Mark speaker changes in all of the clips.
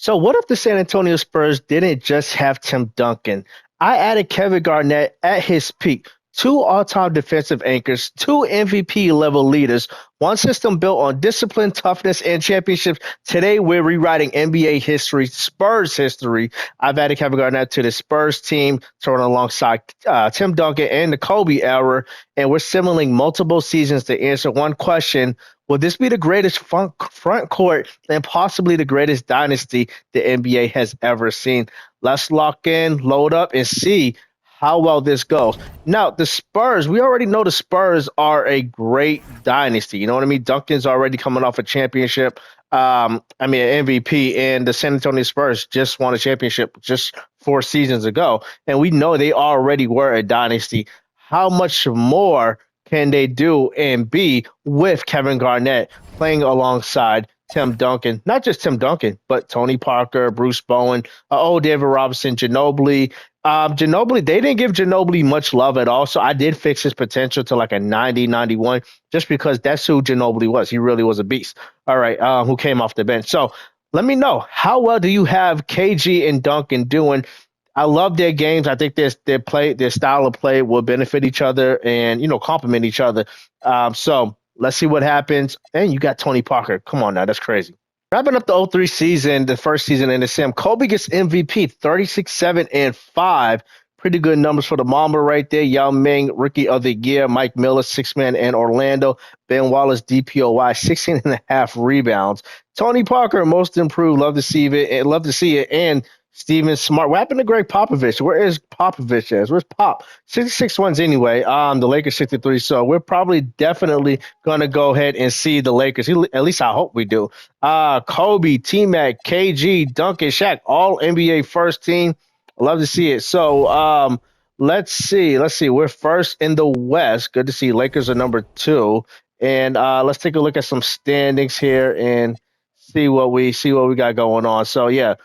Speaker 1: So what if the San Antonio Spurs didn't just have Tim Duncan? I added Kevin Garnett at his peak, two all-time defensive anchors, two MVP level leaders, one system built on discipline, toughness, and championships. Today we're rewriting NBA history, Spurs history. I've added Kevin Garnett to the Spurs team, throwing alongside Tim Duncan and the Kobe era, and we're simulating multiple seasons to answer one question. Will this be the greatest front court and possibly the greatest dynasty the NBA has ever seen? Let's lock in, load up, and see how well this goes. Now, the Spurs, we already know the Spurs are a great dynasty. You know what I mean? Duncan's already coming off a championship. An MVP, and the San Antonio Spurs just won a championship just 4 seasons ago. And we know they already were a dynasty. How much more can they do and be with Kevin Garnett playing alongside Tim Duncan? Not just Tim Duncan, but Tony Parker, Bruce Bowen, David Robinson, Ginobili. Ginobili, they didn't give Ginobili much love at all, so I did fix his potential to like a 90, 91, just because that's who Ginobili was. He really was a beast. All right, who came off the bench. So let me know, how well do you have KG and Duncan doing? I love their games. I think their style of play will benefit each other and, complement each other. So let's see what happens. And you got Tony Parker. Come on now, that's crazy. Wrapping up the '03 season, the first season in the Sim, Kobe gets MVP, 36, 7, and 5. Pretty good numbers for the Mamba right there. Yao Ming, Rookie of the Year. Mike Miller, 6-man in Orlando. Ben Wallace, DPOY, 16 and a half rebounds. Tony Parker, most improved. Love to see it. And Steven Smart. What happened to Greg Popovich? Where is Popovich? Where's Pop? 66 wins anyway. The Lakers 63. So we're probably definitely gonna go ahead and see the Lakers. At least I hope we do. Kobe, T-Mac, KG, Duncan, Shaq, all NBA first team. Love to see it. So let's see. We're first in the West. Good to see. Lakers are number 2. And let's take a look at some standings here and see what we got going on. So yeah.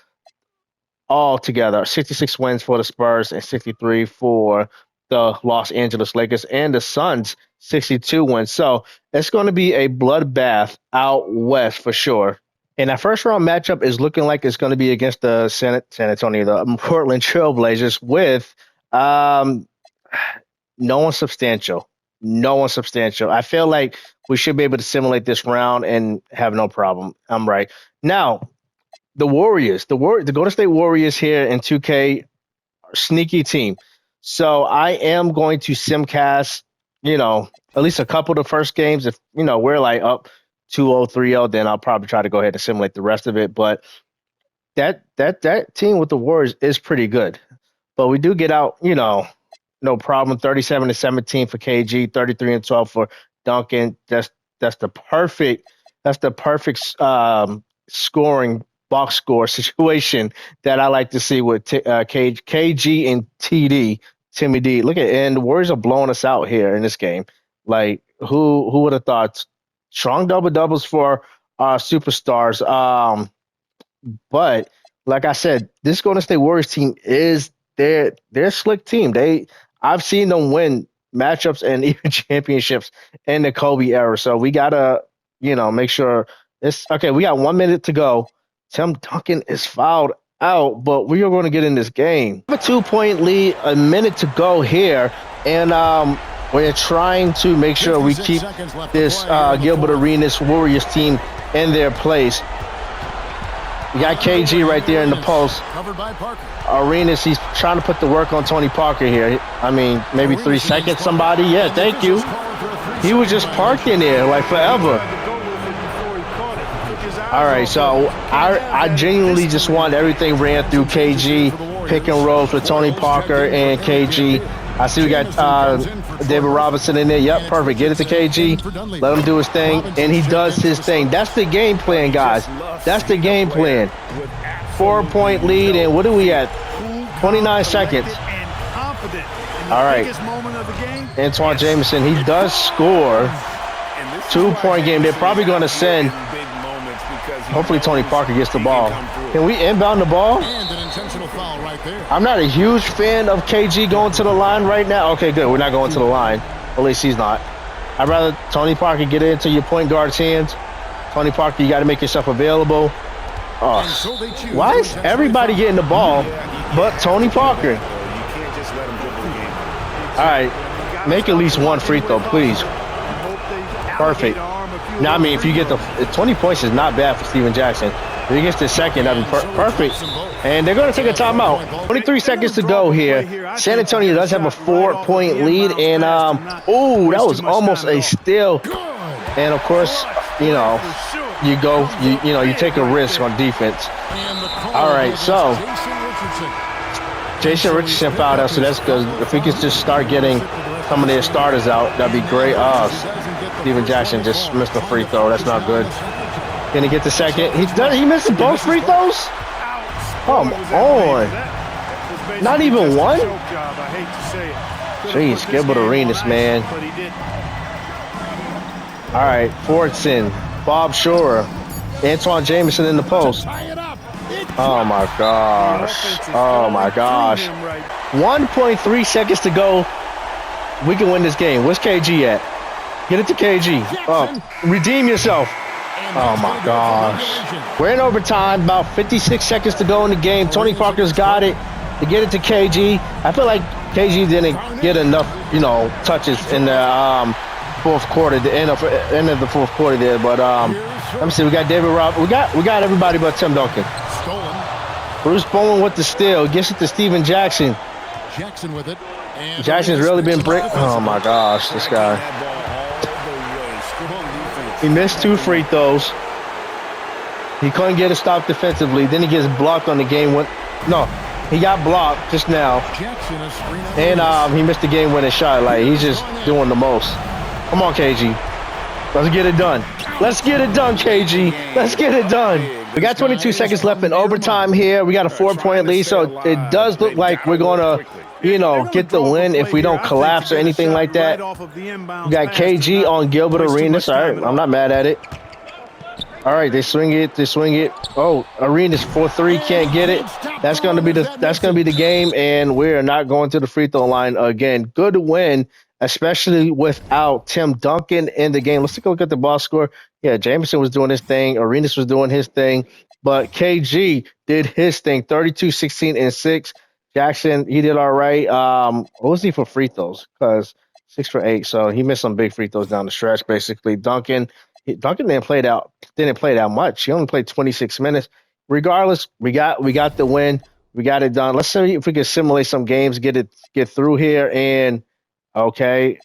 Speaker 1: All together, 66 wins for the Spurs and 63 for the Los Angeles Lakers, and the Suns 62 wins. So it's going to be a bloodbath out west for sure. And that first round matchup is looking like it's going to be against the San Antonio, the Portland Trailblazers, with no one substantial. I feel like we should be able to simulate this round and have no problem. I'm right. Now, the Warriors, the Golden State Warriors here in 2K, sneaky team. So I am going to simcast, at least a couple of the first games. If, we're like up 2-0, 3-0, then I'll probably try to go ahead and simulate the rest of it. But that team with the Warriors is pretty good. But we do get out, no problem. 37-17 for KG, 33-12 for Duncan. That's the perfect scoring box score situation that I like to see with KG and Timmy D. Look at, and the Warriors are blowing us out here in this game. Like, who would have thought? Strong double doubles for our superstars. But like I said, this Golden State Warriors team is they're a slick team. I've seen them win matchups and even championships in the Kobe era. So we gotta, make sure it's okay. We got 1 minute to go. Tim Duncan is fouled out, but we are going to get in this game. We have a 2-point lead, a minute to go here, and we're trying to make sure we keep this Gilbert Arenas Warriors team in their place. We got KG right there in the post. Arenas, he's trying to put the work on Tony Parker here. I mean, maybe 3 seconds, somebody. Yeah, thank you. He was just parked in there like forever. All right, so I genuinely just want everything ran through KG, pick and rolls with Tony Parker and KG. I see we got David Robinson in there. Yep, perfect. Get it to KG. Let him do his thing, and he does his thing. That's the game plan, guys. That's the game plan. 4-point lead, and what are we at? 29 seconds. All right. Antoine Jameson, he does score. 2-point game. They're probably going to send. Hopefully Tony Parker gets the ball. Can we inbound the ball? I'm not a huge fan of KG going to the line right now. Okay, good. We're not going to the line. At least he's not. I'd rather Tony Parker get it into your point guard's hands. Tony Parker, you got to make yourself available. Oh, why is everybody getting the ball but Tony Parker? All right, make at least one free throw, please. Perfect. Now, I mean, if you get the 20 points is not bad for Steven Jackson. If he gets the second, that'd be perfect. And they're going to take a timeout. 23 seconds to go here. San Antonio does have a 4-point lead, and oh, that was almost a steal. And of course, you know, you take a risk on defense. All right, so Jason Richardson fouled out, so that's good. If we could just start getting some of their starters out, that'd be great. Steven Jackson just missed a free throw. That's not good. Can he get the second? He missed both free throws? Come on. Not even one? Jeez, Gilbert Arenas, man. All right, Fordson, Bob Shore, Antoine Jameson in the post. Oh, my gosh. Oh, my gosh. 1.3 seconds to go. We can win this game. Where's KG at? Get it to KG. Oh, redeem yourself. Oh, my gosh. We're in overtime. About 56 seconds to go in the game. Tony Parker's got it to get it to KG. I feel like KG didn't get enough, touches in the fourth quarter, the end of the fourth quarter there. But let me see. We got David Robb. We got everybody but Tim Duncan. Bruce Bowen with the steal. Gets it to Steven Jackson.
Speaker 2: Jackson with it.
Speaker 1: Jackson's really been Oh, my gosh, this guy. He missed 2 free throws. He couldn't get a stop defensively. Then he gets blocked on the game. No, he got blocked just now. And he missed the game-winning shot. Like, he's just doing the most. Come on, KG. Let's get it done. Let's get it done, KG. Let's get it done. We got 22 seconds left in overtime here. We got a 4-point lead, so it does look like we're going to, get the win if we don't collapse or anything like that. We got KG on Gilbert Arenas. All right, I'm not mad at it. All right, they swing it. Oh, Arenas 4-3, can't get it. That's going to be the game, and we're not going to the free throw line again. Good win, especially without Tim Duncan in the game. Let's take a look at the box score. Yeah, Jameson was doing his thing. Arenas was doing his thing. But KG did his thing, 32, 16, and 6. Jackson, he did all right. What was he for free throws? Because 6 for 8. So he missed some big free throws down the stretch, basically. Duncan didn't play that much. He only played 26 minutes. Regardless, we got the win. We got it done. Let's see if we can simulate some games, get through here, and okay.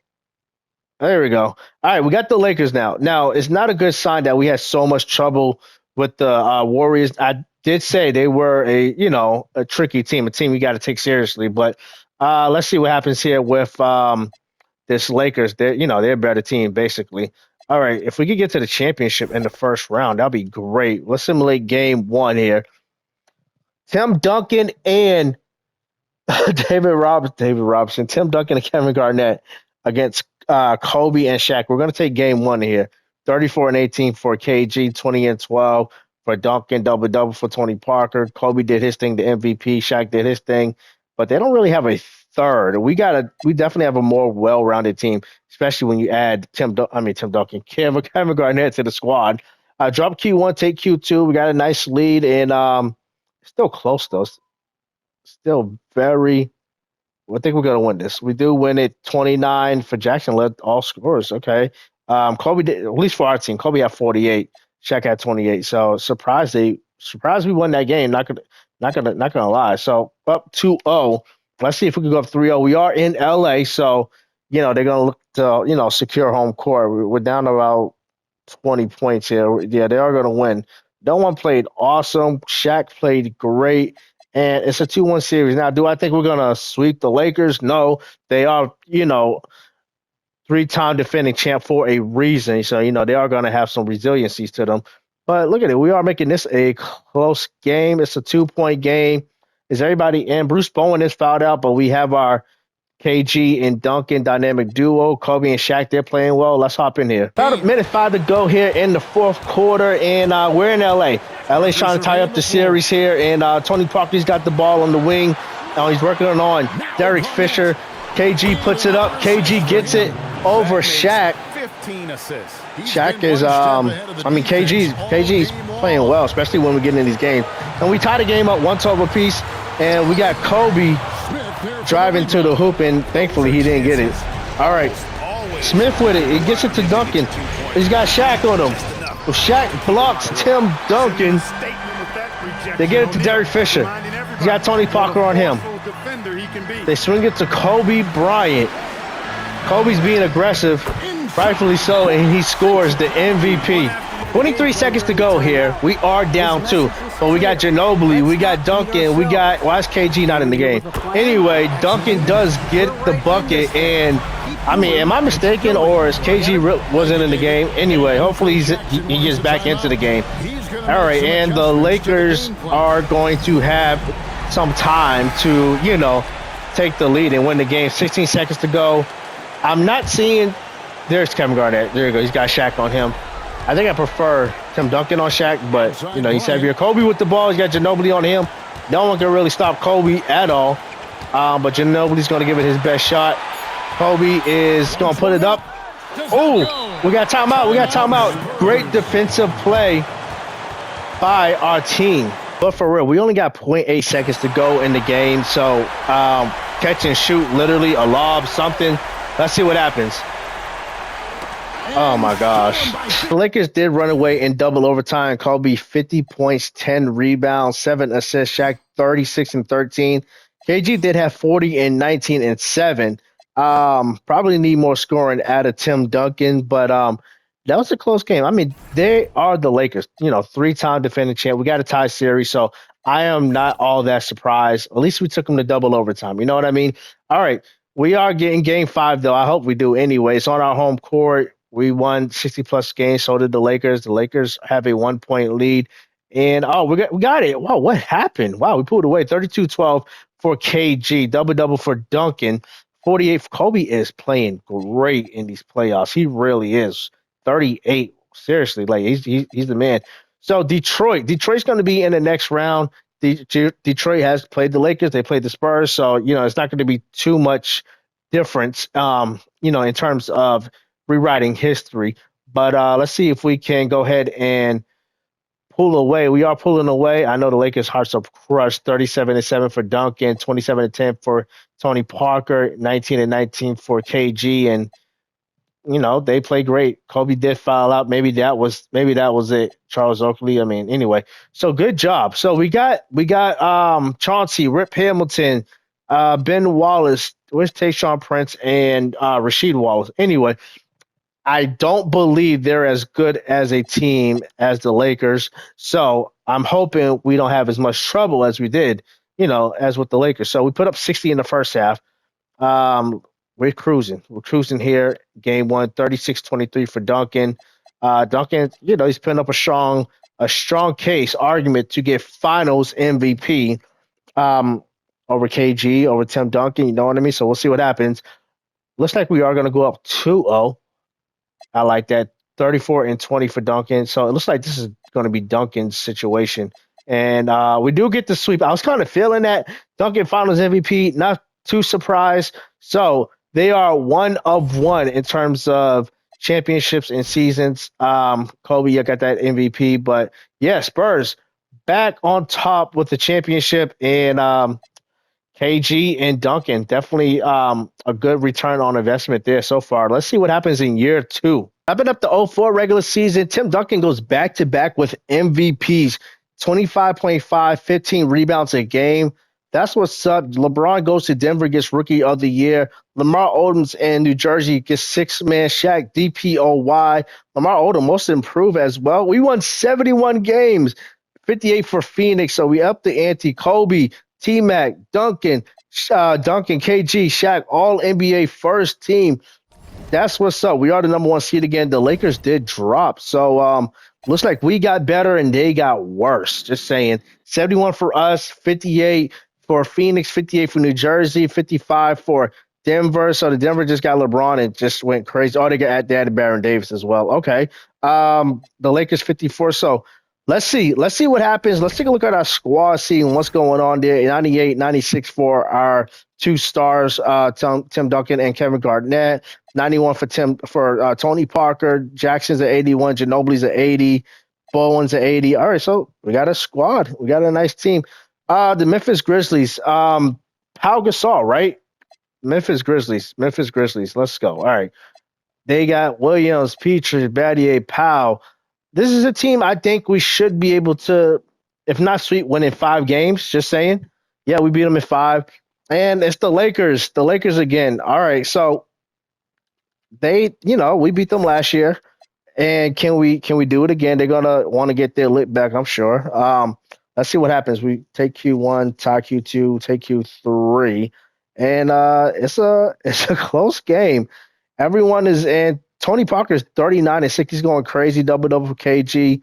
Speaker 1: There we go. All right, we got the Lakers now. Now, it's not a good sign that we had so much trouble with the Warriors. I did say they were a tricky team, a team you got to take seriously. But let's see what happens here with this Lakers. They're a better team, basically. All right, if we could get to the championship in the first round, that'd be great. Let's simulate game 1 here. Tim Duncan and David Robinson, Tim Duncan and Kevin Garnett against Kobe and Shaq. We're going to take game 1 here. 34 and 18 for KG, 20 and 12 for Duncan, double for Tony Parker. Kobe did his thing, the MVP. Shaq did his thing, but they don't really have a third. We definitely have a more well-rounded team, especially when you add Kevin Garnett to the squad. Drop Q1, take Q2. We got a nice lead, and still close though. Still very. I think we're gonna win this. We do win it 29 for Jackson led all scorers. Okay. Kobe did, at least for our team. Kobe had 48. Shaq had 28. So surprised we won that game. Not gonna lie. So up 2-0. Let's see if we can go up 3-0. We are in LA, so they're gonna look to secure home court. We're down to about 20 points here. Yeah, they are gonna win. No one played awesome. Shaq played great. And it's a 2-1 series. Now, do I think we're going to sweep the Lakers? No. They are, 3-time defending champ for a reason. So, they are going to have some resiliencies to them. But look at it. We are making this a close game. It's a 2-point game. Is everybody in? Bruce Bowen is fouled out, but we have our KG and Duncan dynamic duo. Kobe and Shaq, they're playing well. Let's hop in here. About a minute 5 to go here in the fourth quarter, and we're in LA. LA's trying to tie up the series here, and Tony Parker's got the ball on the wing. He's working on Derek Fisher. KG puts it up. KG gets it over Shaq. Shaq is, KG's playing well, especially when we get in these games. And we tie the game up 1-12 apiece, and we got Kobe driving to the hoop, and thankfully he didn't get it. All right, Smith with it. He gets it to Duncan. He's got Shaq on him. Well, Shaq blocks Tim Duncan. They get it to Derek Fisher. He's got Tony Parker on him. They swing it to Kobe Bryant. Kobe's being aggressive, rightfully so, and he scores the MVP. 23 seconds to go here. We are down 2. But we got Ginobili, we got Duncan, why is KG not in the game? Anyway, Duncan does get the bucket, and am I mistaken, or is KG wasn't in the game? Anyway, hopefully he gets back into the game. All right, and the Lakers are going to have some time to, take the lead and win the game. 16 seconds to go. I'm not seeing. There's Kevin Garnett. There you go. He's got Shaq on him. I think I prefer Tim Duncan on Shaq, but, he's heavier. Kobe with the ball. He's got Ginobili on him. No one can really stop Kobe at all. But Ginobili's going to give it his best shot. Kobe is going to put it up. Oh, we got timeout. Great defensive play by our team. But for real, we only got 0.8 seconds to go in the game. So catch and shoot, literally a lob, something. Let's see what happens. Oh, my gosh. The Lakers did run away in double overtime. Kobe, 50 points, 10 rebounds, 7 assists. Shaq, 36 and 13. KG did have 40 and 19 and 7. Probably need more scoring out of Tim Duncan, but that was a close game. They are the Lakers, 3-time defending champ. We got a tie series, so I am not all that surprised. At least we took them to double overtime. You know what I mean? All right, we are getting game 5, though. I hope we do anyway. It's on our home court. We won 60-plus games. So did the Lakers. The Lakers have a 1-point lead. And, we got it. Wow, what happened? Wow, we pulled away 32-12 for KG. Double-double for Duncan. 48. Kobe is playing great in these playoffs. He really is. 38. Seriously, he's the man. So Detroit's going to be in the next round. Detroit has played the Lakers. They played the Spurs. So, it's not going to be too much difference, in terms of rewriting history. But let's see if we can go ahead and pull away. We are pulling away. I know the Lakers' hearts are crushed. 37-7 for Duncan, 27-10 for Tony Parker, 19-19 for KG, and they play great. Kobe did foul out. Maybe that was it. Charles Oakley. Anyway. So good job. So we got Chauncey, Rip Hamilton, Ben Wallace, where's Tayshaun Prince, and Rasheed Wallace. Anyway, I don't believe they're as good as a team as the Lakers. So I'm hoping we don't have as much trouble as we did, as with the Lakers. So we put up 60 in the first half. We're cruising. We're cruising here. Game 1, 36-23 for Duncan. Duncan, he's putting up a strong case argument to get Finals MVP over KG, over Tim Duncan. You know what I mean? So we'll see what happens. Looks like we are going to go up 2-0. I like that. 34-20 for Duncan. So it looks like this is going to be Duncan's situation. And we do get the sweep. I was kind of feeling that. Duncan Finals MVP, not too surprised. So they are 1 of 1 in terms of championships and seasons. Kobe, you got that MVP. But, yeah, Spurs back on top with the championship. And KG and Duncan, definitely a good return on investment there so far. Let's see what happens in year 2. Wrapping up the 0-4 regular season, Tim Duncan goes back-to-back with MVPs, 25.5, 15 rebounds a game. That's what's up. LeBron goes to Denver, gets Rookie of the Year. Lamar Odom's in New Jersey gets 6-man. Shaq, DPOY. Lamar Odom, most improved as well. We won 71 games, 58 for Phoenix, so we upped the ante. Kobe, T-Mac, Duncan, KG, Shaq, all NBA first team. That's what's up. We are the number 1 seed again. The Lakers did drop. So looks like we got better and they got worse. Just saying. 71 for us, 58 for Phoenix, 58 for New Jersey, 55 for Denver. So the Denver just got LeBron and just went crazy. Oh, they added Baron Davis as well. Okay. The Lakers 54. So let's see what happens. Let's take a look at our squad, seeing what's going on there. 98, 96 for our 2 stars, Tim Duncan and Kevin Garnett. 91 for Tony Parker. Jackson's at 81. Ginobili's at 80. Bowen's at 80. All right, so we got a squad. We got a nice team. The Memphis Grizzlies. Pau Gasol, right? Memphis Grizzlies. Memphis Grizzlies. Let's go. All right. They got Williams, Petrie, Battier, Powell. This is a team I think we should be able to, if not sweep, win in 5 games. Just saying. Yeah, we beat them in 5. And it's the Lakers. The Lakers again. All right. So we beat them last year. And can we do it again? They're gonna want to get their lit back, I'm sure. Let's see what happens. We take Q1, tie Q2, take Q3, and it's a close game. Everyone is in. Tony Parker's 39 and 6. He's going crazy, double for KG.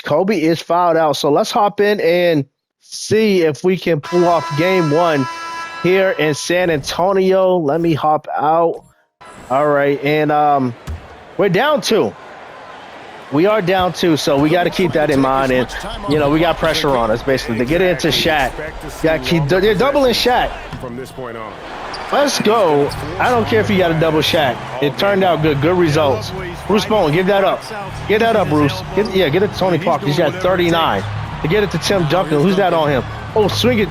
Speaker 1: Kobe is fouled out, so let's hop in and see if we can pull off game 1 here in San Antonio. Let me hop out. All right, and we're down 2. We are down 2, so we got to keep that in mind. And, we got pressure on us, basically, to get into Shaq. They're doubling Shaq. From this point on. Let's go. I don't care if you got a double Shaq. It turned out good. Good results. Bruce Bowen, give that up. Get that up, Bruce. Get it to Tony Parker. He's got 39. To get it to Tim Duncan. Who's that on him? Oh, swing it.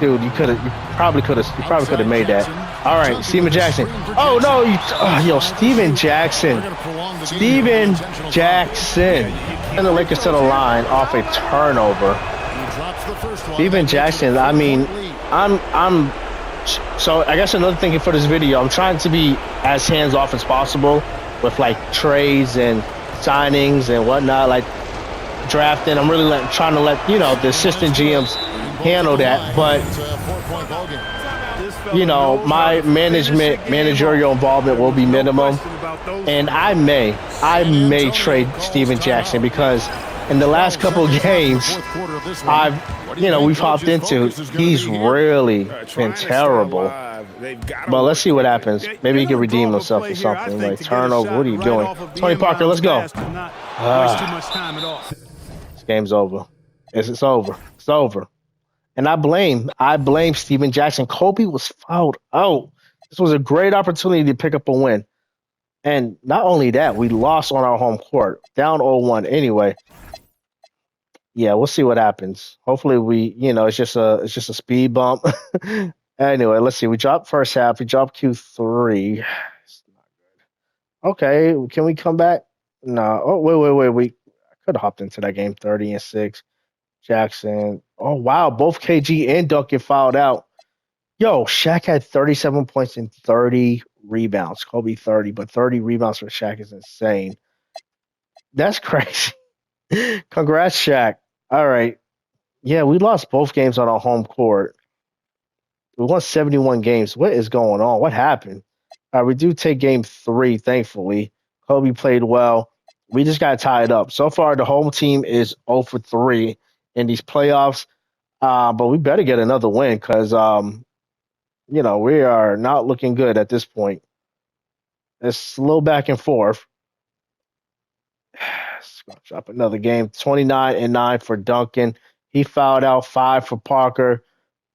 Speaker 1: Dude, you probably could have made that. All right, Steven Jackson. Oh no, Steven Jackson. Steven Jackson. And the Lakers to the line off a turnover. Steven Jackson. I mean, so I guess another thing for this video, I'm trying to be as hands off as possible with like trades and signings and whatnot, like drafting. I'm really trying to let the assistant GMs handle that, but my managerial involvement will be minimum, and I may trade Steven Jackson because in the last couple of games we've hopped into, he's really been terrible. But let's see what happens. Maybe he can redeem himself or something. Like turnover. What are you doing? Tony Parker, let's go. This game's over. It's over. It's over. And I blame Steven Jackson. Kobe was fouled out. This was a great opportunity to pick up a win. And not only that, we lost on our home court. Down 0-1 anyway. Yeah, we'll see what happens. Hopefully it's just a speed bump. Anyway, let's see. We dropped first half. We dropped Q3. It's not good. Okay, can we come back? No. Oh, wait. I could have hopped into that game 30 and 6. Jackson. Oh, wow. Both KG and Duncan fouled out. Yo, Shaq had 37 points and 30 rebounds. Kobe 30, but 30 rebounds for Shaq is insane. That's crazy. Congrats, Shaq. All right. Yeah, we lost both games on our home court. We won 71 games. What is going on? What happened? We do take game 3, thankfully. Kobe played well. We just got tied up. So far, the home team is 0 for 3 in these playoffs. But we better get another win because, we are not looking good at this point. It's a little back and forth. Let's go drop another game. 29 and 9 for Duncan. He fouled out 5 for Parker.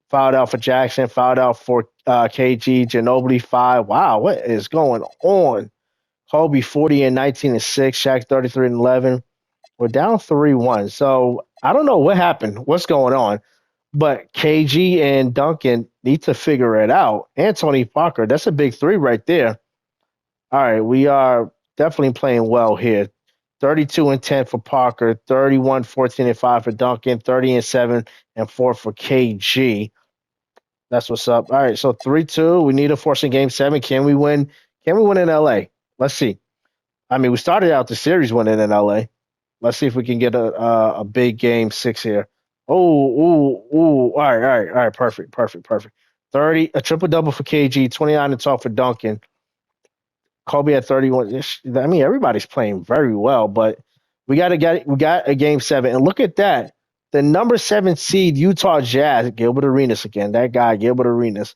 Speaker 1: Fouled out for Jackson. Fouled out for KG. Ginobili 5. Wow, what is going on? Kobe 40 and 19 and 6. Shaq 33 and 11. We're down 3-1. So I don't know what happened. What's going on? But KG and Duncan need to figure it out. And Tony Parker, that's a big 3 right there. All right, we are definitely playing well here. 32 and 10 for Parker, 31, 14 and 5 for Duncan, 30 and 7 and 4 for KG. That's what's up. All right, so 3-2. We need to force in game 7. Can we win? Can we win in LA? Let's see. I mean, we started out the series winning in LA. Let's see if we can get a big game 6 here. Oh. All right. Perfect. 30, a triple double for KG, 29 and 12 for Duncan. Kobe at 31. I mean, everybody's playing very well, but we got a game 7. And look at that. The number 7 seed Utah Jazz, Gilbert Arenas again. That guy, Gilbert Arenas.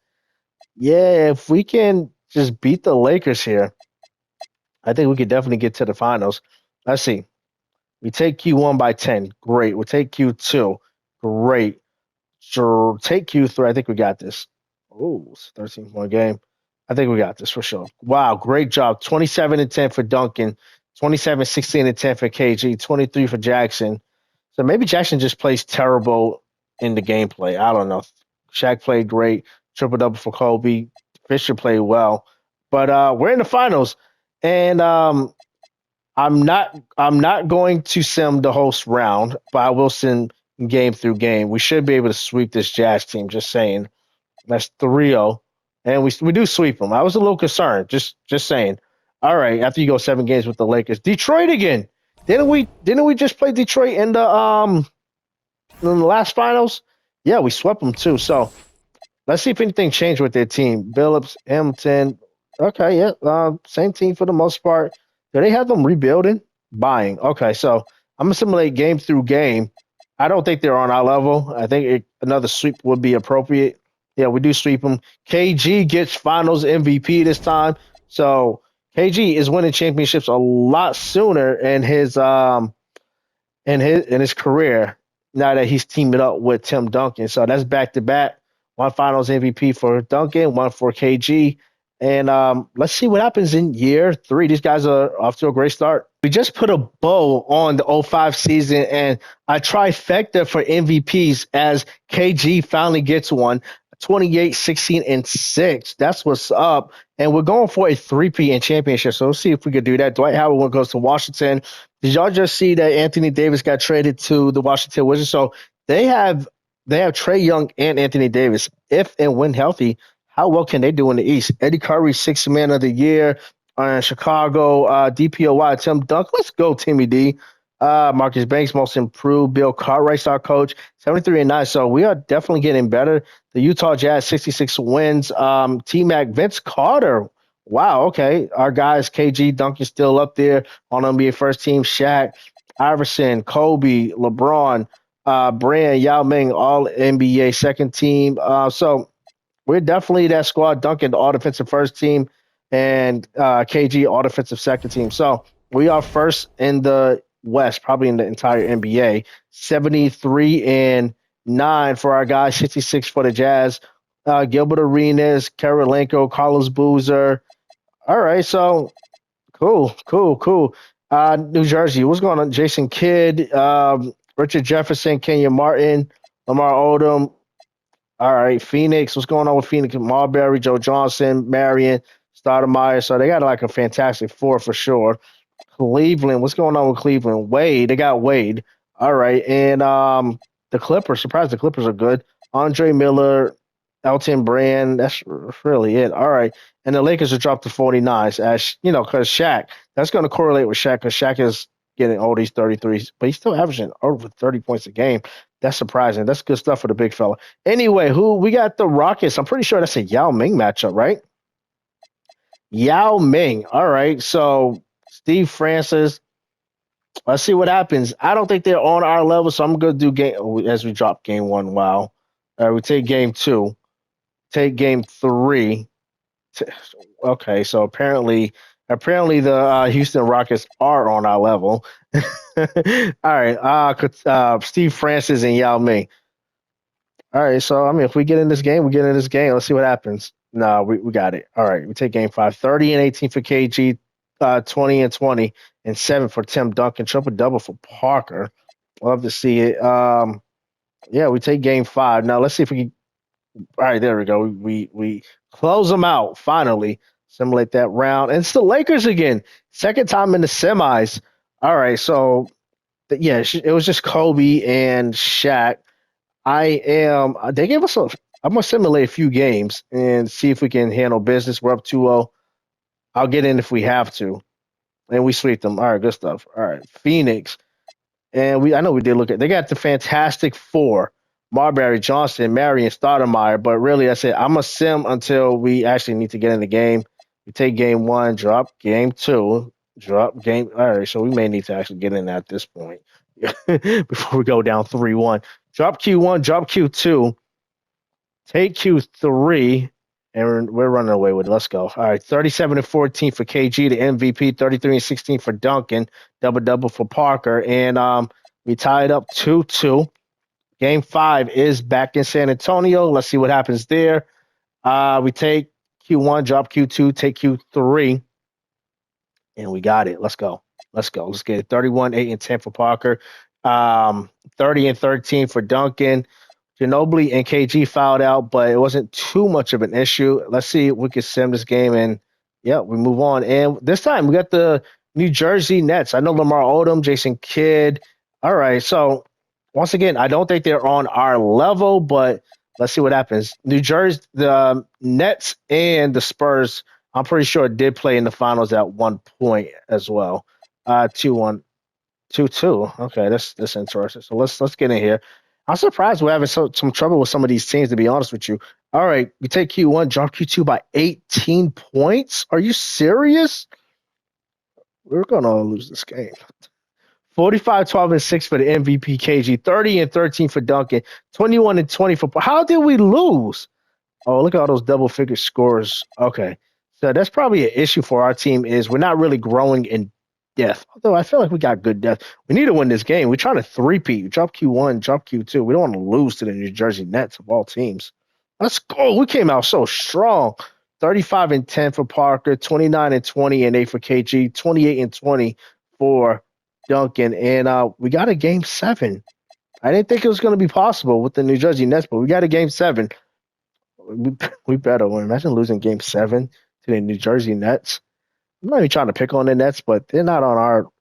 Speaker 1: Yeah, if we can just beat the Lakers here, I think we could definitely get to the finals. Let's see. We take Q1 by 10. Great. We'll take Q2. Great. Sure. Take Q3. I think we got this. Oh, it's a 13-point game. I think we got this for sure. Wow, great job. 27 and 10 for Duncan, 27, 16 and 10 for KG, 23 for Jackson. So maybe Jackson just plays terrible in the gameplay. I don't know. Shaq played great, triple double for Kobe. Fisher played well, but we're in the finals, and I'm not going to sim the host round, but I will sim game through game. We should be able to sweep this Jazz team. Just saying. That's 3-0, and we do sweep them. I was a little concerned. Just saying. All right, after you go 7 games with the Lakers, Detroit again. Didn't we just play Detroit in the last finals? Yeah, we swept them too. So let's see if anything changed with their team. Billups, Hamilton. Okay, yeah, same team for the most part. Do they have them rebuilding? Buying. Okay, so I'm gonna simulate game through game. I don't think they're on our level. I think another sweep would be appropriate. Yeah, we do sweep them. KG gets Finals MVP this time, so KG is winning championships a lot sooner in his career now that he's teaming up with Tim Duncan. So that's back to back. One Finals MVP for Duncan, one for KG. And let's see what happens in year 3. These guys are off to a great start. We just put a bow on the '05 season and a trifecta for MVPs as KG finally gets one. 28, 16, and 6. That's what's up. And we're going for a three-peat in championship. So let's see if we could do that. Dwight Howard one goes to Washington. Did y'all just see that Anthony Davis got traded to the Washington Wizards? So they have Trey Young and Anthony Davis. If and when healthy, how well can they do in the East? Eddie Curry, sixth man of the year. Chicago, DPOY, Tim Duncan. Let's go, Timmy D. Marcus Banks, most improved. Bill Cartwright's our coach, 73 and 9. So we are definitely getting better. The Utah Jazz, 66 wins. T Mac, Vince Carter. Wow, okay. Our guys, KG, Duncan still up there on NBA first team. Shaq, Iverson, Kobe, LeBron, Brand, Yao Ming, all NBA second team. So we're definitely that squad. Duncan, the all defensive first team, and KG, all defensive second team. So we are first in the West, probably in the entire NBA. 73 and 9 for our guys, 66 for the Jazz. Gilbert Arenas, Karolinko, Carlos Boozer. All right, so cool, cool, cool. New Jersey, what's going on? Jason Kidd, Richard Jefferson, Kenya Martin, Lamar Odom. All right, Phoenix. What's going on with Phoenix? Marbury, Joe Johnson, Marion, Stoudemire. So they got like a fantastic four for sure. Cleveland. What's going on with Cleveland? Wade. They got Wade. All right, and the Clippers. Surprised the Clippers are good. Andre Miller, Elton Brand. That's really it. All right, and the Lakers are dropped to 49s as because Shaq. That's going to correlate with Shaq because Shaq is getting all these 33s, but he's still averaging over 30 points a game. That's surprising. That's good stuff for the big fella. Anyway, who we got the Rockets. I'm pretty sure that's a Yao Ming matchup, right? Yao Ming. All right. So Steve Francis. Let's see what happens. I don't think they're on our level, so I'm gonna do game as we drop game 1. Wow. We take game 2. Take game 3. Okay, so apparently the Houston Rockets are on our level. All right, Steve Francis and Yao Ming. All right, so I mean, if we get in this game, we get in this game. Let's see what happens. No, we got it. All right, we take game 5. 30 and 18 for KG, 20 and 20, and 7 for Tim Duncan. Triple double for Parker. Love to see it. Yeah, we take game 5. Now let's see if we can. All right, there we go. We close them out finally. Simulate that round, and it's the Lakers again. Second time in the semis. All right, so yeah, it was just Kobe and Shaq. They gave us I'm gonna simulate a few games and see if we can handle business. We're up 2-0. I'll get in if we have to, and we sweep them. All right, good stuff. All right, Phoenix, and I know we did look at. They got the Fantastic Four. Marbury, Johnson, Marion, Stoudemire, but really, I said I'm a sim until we actually need to get in the game. We take game 1, drop game 2, drop game. All right, so we may need to actually get in at this point before we go down 3-1. Drop Q1, drop Q2, take Q3, and we're running away with it. Let's go. All right, 37 and 14 for KG, the MVP, 33 and 16 for Duncan, double for Parker, and we tied up 2-2. Game 5 is back in San Antonio. Let's see what happens there. We take Q1, drop Q2, take Q3, and we got it. Let's go. Let's go. Let's get it. 31, 8, and 10 for Parker. 30 and 13 for Duncan. Ginobili and KG fouled out, but it wasn't too much of an issue. Let's see if we can sim this game, and yeah, we move on. And this time we got the New Jersey Nets. I know Lamar Odom, Jason Kidd. All right, so once again, I don't think they're on our level, but let's see what happens. New Jersey, the Nets and the Spurs, I'm pretty sure did play in the finals at one point as well. 2-1. 2-2. Okay, that's interesting. So let's get in here. I'm surprised we're having some trouble with some of these teams, to be honest with you. All right, we take Q1, drop Q2 by 18 points. Are you serious? We're gonna lose this game. 45, 12, and 6 for the MVP KG, 30 and 13 for Duncan, 21 and 20 for. How did we lose? Oh, look at all those double figure scores. Okay. So that's probably an issue for our team is we're not really growing in depth. Although I feel like we got good depth. We need to win this game. We're trying to three-peat. Drop Q1, drop Q2. We don't want to lose to the New Jersey Nets of all teams. Let's go. We came out so strong. 35 and 10 for Parker, 29 and 20 and 8 for KG, 28 and 20 for Duncan. And we got a game 7. I didn't think it was going to be possible with the New Jersey Nets, but we got a game 7. We better win. Imagine losing game 7 to the New Jersey Nets. I'm not even trying to pick on the Nets, but they're not on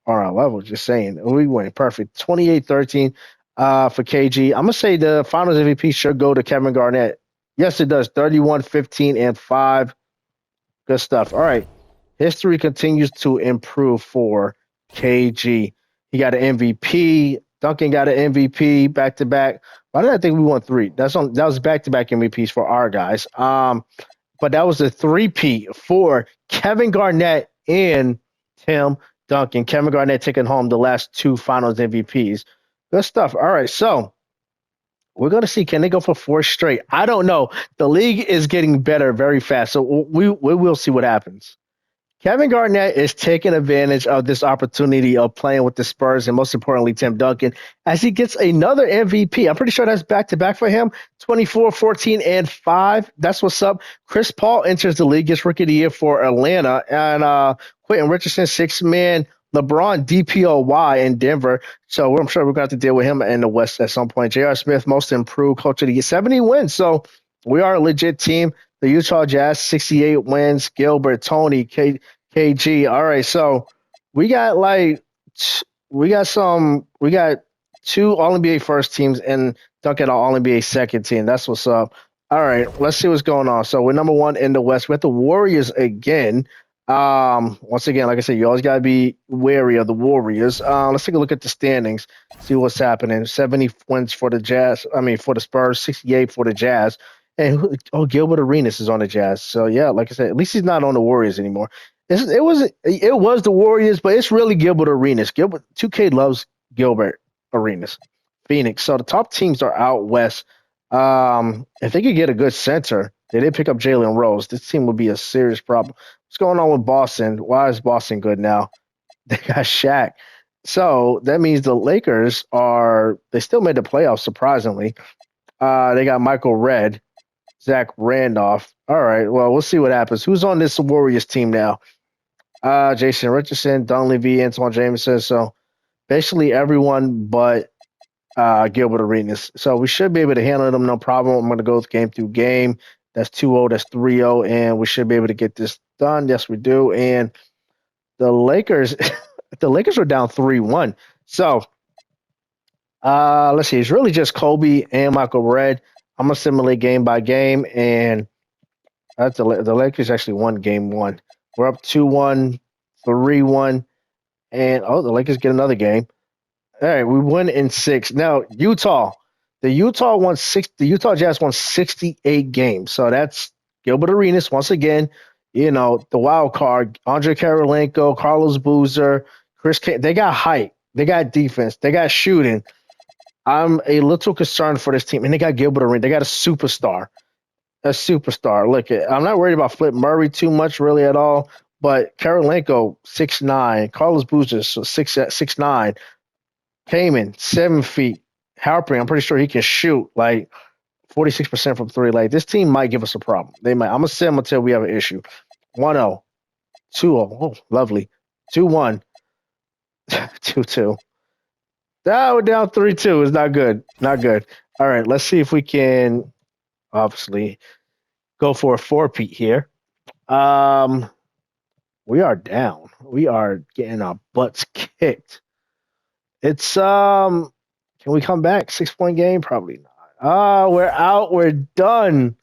Speaker 1: our level. Just saying. We win. Perfect. 28-13 for KG. I'm going to say the finals MVP should go to Kevin Garnett. Yes, it does. 31, 15, and 5. Good stuff. All right. History continues to improve for KG. He got an MVP. Duncan got an MVP back-to-back. Why did I think we won 3? That was back-to-back MVPs for our guys. But that was a three-peat for Kevin Garnett and Tim Duncan. Kevin Garnett taking home the last 2 finals MVPs. Good stuff. All right, so we're going to see, can they go for 4 straight? I don't know. The league is getting better very fast, so we will see what happens. Kevin Garnett is taking advantage of this opportunity of playing with the Spurs and most importantly, Tim Duncan, as he gets another MVP. I'm pretty sure that's back-to-back for him. 24, 14, and 5. That's what's up. Chris Paul enters the league, gets Rookie of the Year for Atlanta. And Quentin Richardson, 6-man. LeBron, DPOY in Denver. So I'm sure we're going to have to deal with him in the West at some point. J.R. Smith, most improved coach of the year, 70 wins. So we are a legit team. The Utah Jazz, 68 wins. Gilbert, Tony, KG. All right, so we got 2 All-NBA first teams and Duncan our All-NBA second team. That's what's up. All right, let's see what's going on. So we're number 1 in the West. We're at the Warriors again. Once again, like I said, you always got to be wary of the Warriors. Let's take a look at the standings, see what's happening. 70 wins for the Jazz. For the Spurs, 68 for the Jazz. And Gilbert Arenas is on the Jazz. So yeah, like I said, at least he's not on the Warriors anymore. It was the Warriors, but it's really Gilbert Arenas. 2K loves Gilbert Arenas. Phoenix. So the top teams are out west. If they could get a good center, they did pick up Jalen Rose. This team would be a serious problem. What's going on with Boston? Why is Boston good now? They got Shaq. So that means the Lakers they still made the playoffs, surprisingly. They got Michael Redd, Zach Randolph. All right, well, we'll see what happens. Who's on this Warriors team now? Jason Richardson, Don Levy, Antoine Jameson. So basically everyone but Gilbert Arenas. So we should be able to handle them no problem. I'm going to go game through game. That's 2-0, that's 3-0, and we should be able to get this done. Yes, we do. And the Lakers, the Lakers are down 3-1. So let's see. It's really just Kobe and Michael Redd. I'm going to simulate game by game, and that's the Lakers actually won game 1. We're up 2-1, 3-1, and the Lakers get another game. All right, we win in 6. Now, Utah. The Utah Jazz won 68 games. So that's Gilbert Arenas once again. The wild card. Andre Karolinko, Carlos Boozer, Chris K. They got height. They got defense. They got shooting. I'm a little concerned for this team. And they got Gilbert Arenas. They got a superstar. Look, I'm not worried about Flip Murray too much really at all. But Karolinko, 6'9". Carlos Boozer, 6'9". Kaman, 7 feet. Harper, I'm pretty sure he can shoot. Like 46% from three. Like, this team might give us a problem. They might. I'm going to sit them until we have an issue. 1-0. 2-0. Oh, lovely. 2-1. 2-2. We're down 3-2. It's not good. Not good. All right, let's see if we can obviously go for a four-peat here. We are down. We are getting our butts kicked. It's can we come back? 6-point game? Probably not. We're out. We're done.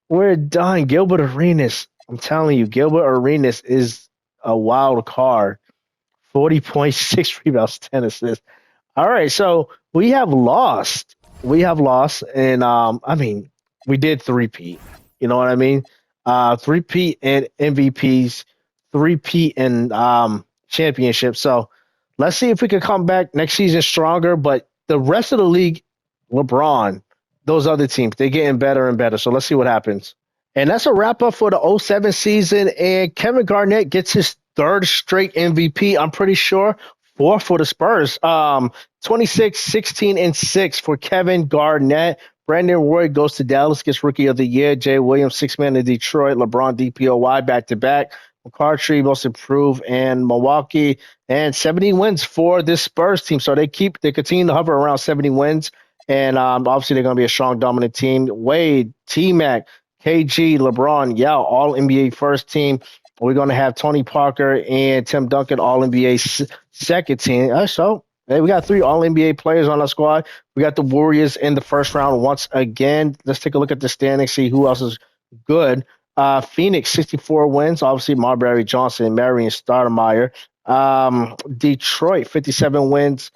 Speaker 1: We're done. Gilbert Arenas. I'm telling you, Gilbert Arenas is a wild card. 40.6 rebounds, 10 assists. All right, so we have lost. And I mean, we did three-peat. You know what I mean? Three-peat and MVPs, three-peat and championships. So let's see if we can come back next season stronger. But the rest of the league, LeBron, those other teams, they're getting better and better. So let's see what happens. And that's a wrap up for the 07 season. And Kevin Garnett gets his third straight MVP, I'm pretty sure. Fourth for the Spurs. 26, 16, and 6 for Kevin Garnett. Brandon Roy goes to Dallas, gets Rookie of the Year. Jay Williams, six man in Detroit. LeBron DPOY back-to-back. McCarthy, Most Improved, and Milwaukee. And 70 wins for this Spurs team. So they continue to hover around 70 wins. And obviously they're going to be a strong, dominant team. Wade, T-Mac, KG, LeBron, Yao, all NBA first team. We're going to have Tony Parker and Tim Duncan, all NBA second team. So hey, we got 3 all NBA players on our squad. We got the Warriors in the first round once again. Let's take a look at the standings, see who else is good. Phoenix, 64 wins. Obviously, Marbury, Johnson, Marion, Stoudemire. Detroit, 57 wins.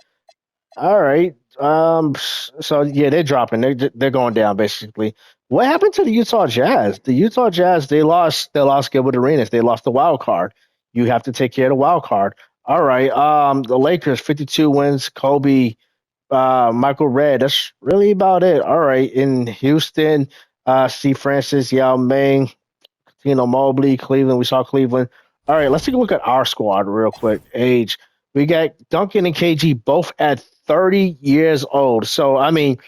Speaker 1: All right. So yeah, they're dropping. They're going down basically. What happened to the Utah Jazz? The Utah Jazz, they lost Gilbert Arenas. They lost the wild card. You have to take care of the wild card. All right. The Lakers, 52 wins. Kobe, Michael Redd. That's really about it. All right. In Houston, Steve Francis, Yao Ming, Tino Mobley, Cleveland. We saw Cleveland. All right. Let's take a look at our squad real quick. Age. We got Duncan and KG both at 30 years old. So, I mean,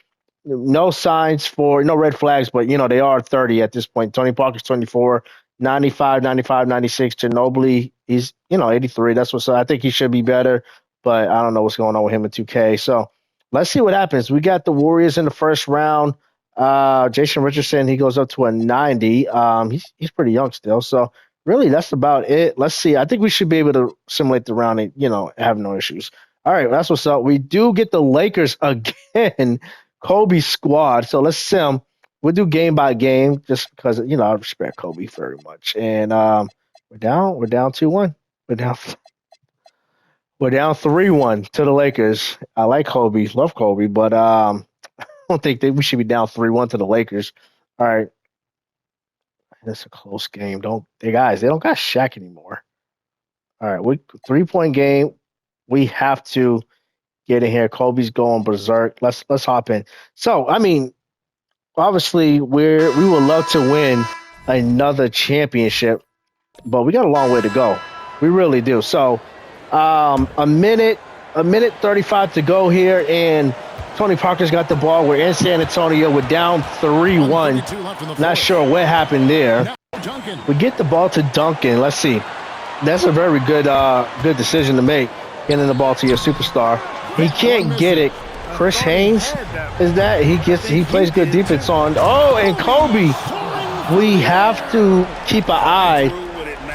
Speaker 1: no signs for no red flags, but, they are 30 at this point. Tony Parker's 24, 95, 96. Ginobili, he's, 83. That's what's up. I think he should be better, but I don't know what's going on with him in 2K. So let's see what happens. We got the Warriors in the first round. Jason Richardson, he goes up to a 90. He's pretty young still. So really, that's about it. Let's see. I think we should be able to simulate the round and, have no issues. All right, that's what's up. We do get the Lakers again, Kobe squad. So let's sim. We'll do game by game just because, I respect Kobe very much. And we're down 2-1. We're down 3-1 to the Lakers. I like Kobe, love Kobe, but I don't think that we should be down 3-1 to the Lakers. All right. That's a close game. They don't got Shaq anymore. All right, 3-point game. We have to get in here. Kobe's going berserk. Let's hop in. So, I mean, obviously we would love to win another championship, but we got a long way to go. We really do. So, a minute 35 to go here, and Tony Parker's got the ball. We're in San Antonio. We're down 3-1. Not sure what happened there. We get the ball to Duncan. Let's see. That's a very good decision to make, getting the ball to your superstar. He can't get it. Chris Haynes is that. He plays good defense on. Oh, and Kobe. We have to keep an eye